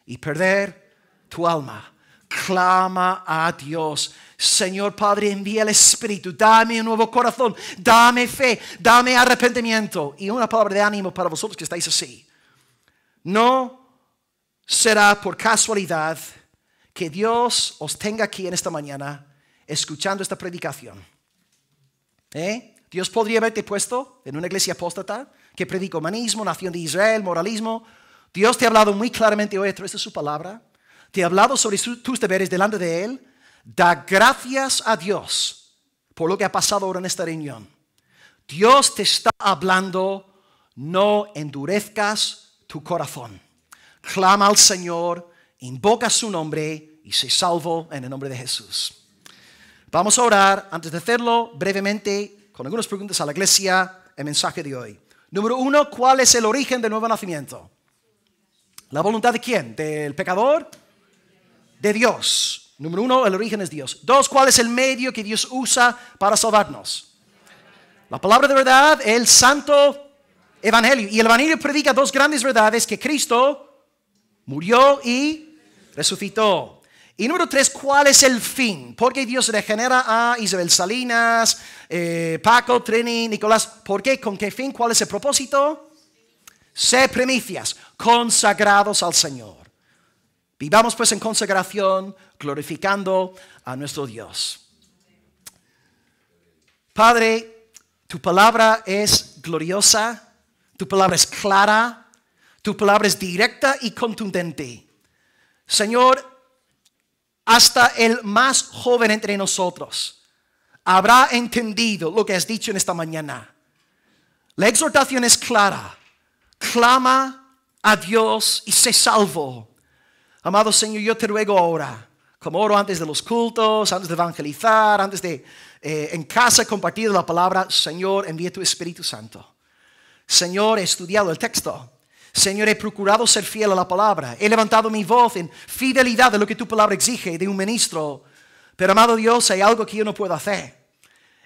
y perder tu alma? Clama a Dios. Señor Padre, envía el Espíritu. Dame un nuevo corazón. Dame fe. Dame arrepentimiento. Y una palabra de ánimo para vosotros que estáis así. No será por casualidad que Dios os tenga aquí en esta mañana escuchando esta predicación. Dios podría haberte puesto en una iglesia apóstata que predica humanismo, nación de Israel, moralismo. Dios te ha hablado muy claramente hoy a través de su palabra. Te ha hablado sobre tus deberes delante de Él. Da gracias a Dios por lo que ha pasado ahora en esta reunión. Dios te está hablando, no endurezcas tu corazón. Clama al Señor, invoca su nombre y sé salvo en el nombre de Jesús. Vamos a orar. Antes de hacerlo, brevemente, con algunas preguntas a la iglesia, el mensaje de hoy. Número 1, ¿cuál es el origen del nuevo nacimiento? ¿La voluntad de quién? ¿Del pecador? De Dios. Número 1, el origen es Dios. 2, ¿cuál es el medio que Dios usa para salvarnos? La palabra de verdad, el santo Evangelio. Y el Evangelio predica dos grandes verdades: que Cristo murió y resucitó. Y número 3, ¿cuál es el fin? ¿Por qué Dios regenera a Isabel Salinas, Paco, Trini, Nicolás? ¿Por qué? ¿Con qué fin? ¿Cuál es el propósito? Ser primicias, consagrados al Señor. Vivamos pues en consagración, glorificando a nuestro Dios. Padre, tu palabra es gloriosa. Tu palabra es clara, tu palabra es directa y contundente. Señor, hasta el más joven entre nosotros habrá entendido lo que has dicho en esta mañana. La exhortación es clara. Clama a Dios y sé salvo. Amado Señor, yo te ruego ahora, como oro antes de los cultos, antes de evangelizar, antes de en casa compartir la palabra, Señor, envía tu Espíritu Santo. Señor, he estudiado el texto. Señor, he procurado ser fiel a la palabra. He levantado mi voz en fidelidad de lo que tu palabra exige de un ministro. Pero, amado Dios, hay algo que yo no puedo hacer.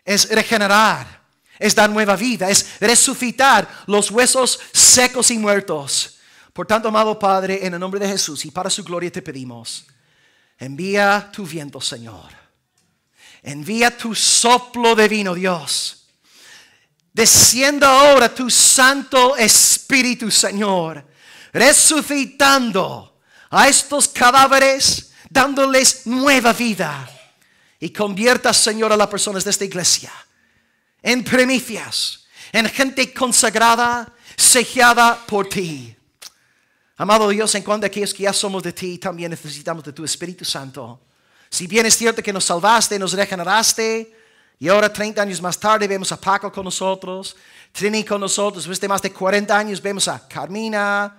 Es regenerar, es dar nueva vida, es resucitar los huesos secos y muertos. Por tanto, amado Padre, en el nombre de Jesús y para su gloria te pedimos, envía tu viento, Señor. Envía tu soplo divino, Dios. Descienda ahora tu Santo Espíritu, Señor, resucitando a estos cadáveres, dándoles nueva vida. Y convierta, Señor, a las personas de esta iglesia en primicias, en gente consagrada, sellada por ti. Amado Dios, en cuanto a aquellos que ya somos de ti, también necesitamos de tu Espíritu Santo. Si bien es cierto que nos salvaste, nos regeneraste, y ahora 30 años más tarde vemos a Paco con nosotros, Trini con nosotros. Después de más de 40 años vemos a Carmina,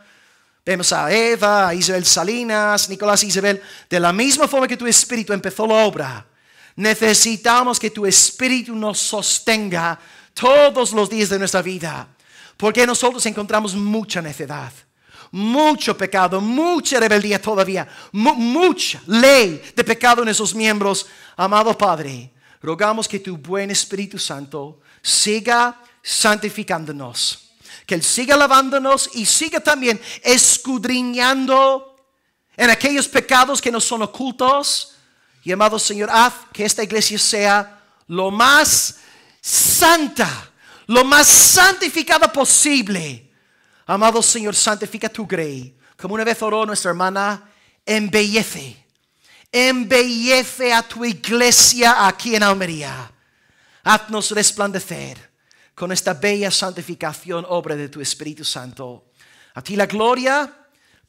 vemos a Eva, a Isabel Salinas, Nicolás y Isabel. De la misma forma que tu Espíritu empezó la obra, necesitamos que tu Espíritu nos sostenga todos los días de nuestra vida. Porque nosotros encontramos mucha necedad, mucho pecado, mucha rebeldía todavía, mucha ley de pecado en esos miembros. Amado Padre, rogamos que tu buen Espíritu Santo siga santificándonos. Que Él siga lavándonos y siga también escudriñando en aquellos pecados que nos son ocultos. Y amado Señor, haz que esta iglesia sea lo más santa, lo más santificada posible. Amado Señor, santifica tu grey. Como una vez oró nuestra hermana, embellece a tu iglesia aquí en Almería. Haznos resplandecer con esta bella santificación, obra de tu Espíritu Santo. A ti la gloria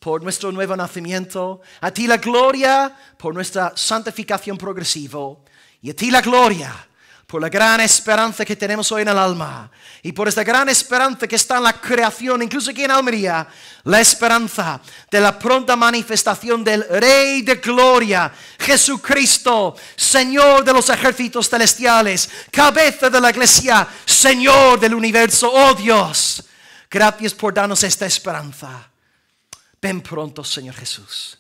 por nuestro nuevo nacimiento. A ti la gloria por nuestra santificación progresiva. Y a ti la gloria por la gran esperanza que tenemos hoy en el alma. Y por esta gran esperanza que está en la creación, incluso aquí en Almería. La esperanza de la pronta manifestación del Rey de Gloria, Jesucristo, Señor de los ejércitos celestiales, cabeza de la iglesia, Señor del universo. Oh Dios, gracias por darnos esta esperanza. Ven pronto, Señor Jesús.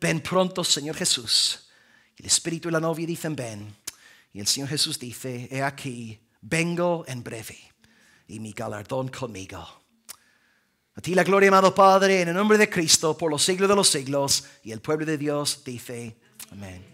Ven pronto, Señor Jesús. El Espíritu y la novia dicen ven. Y el Señor Jesús dice, he aquí, vengo en breve. Y mi galardón conmigo. A ti la gloria, amado Padre, en el nombre de Cristo, por los siglos de los siglos. Y el pueblo de Dios dice, amén.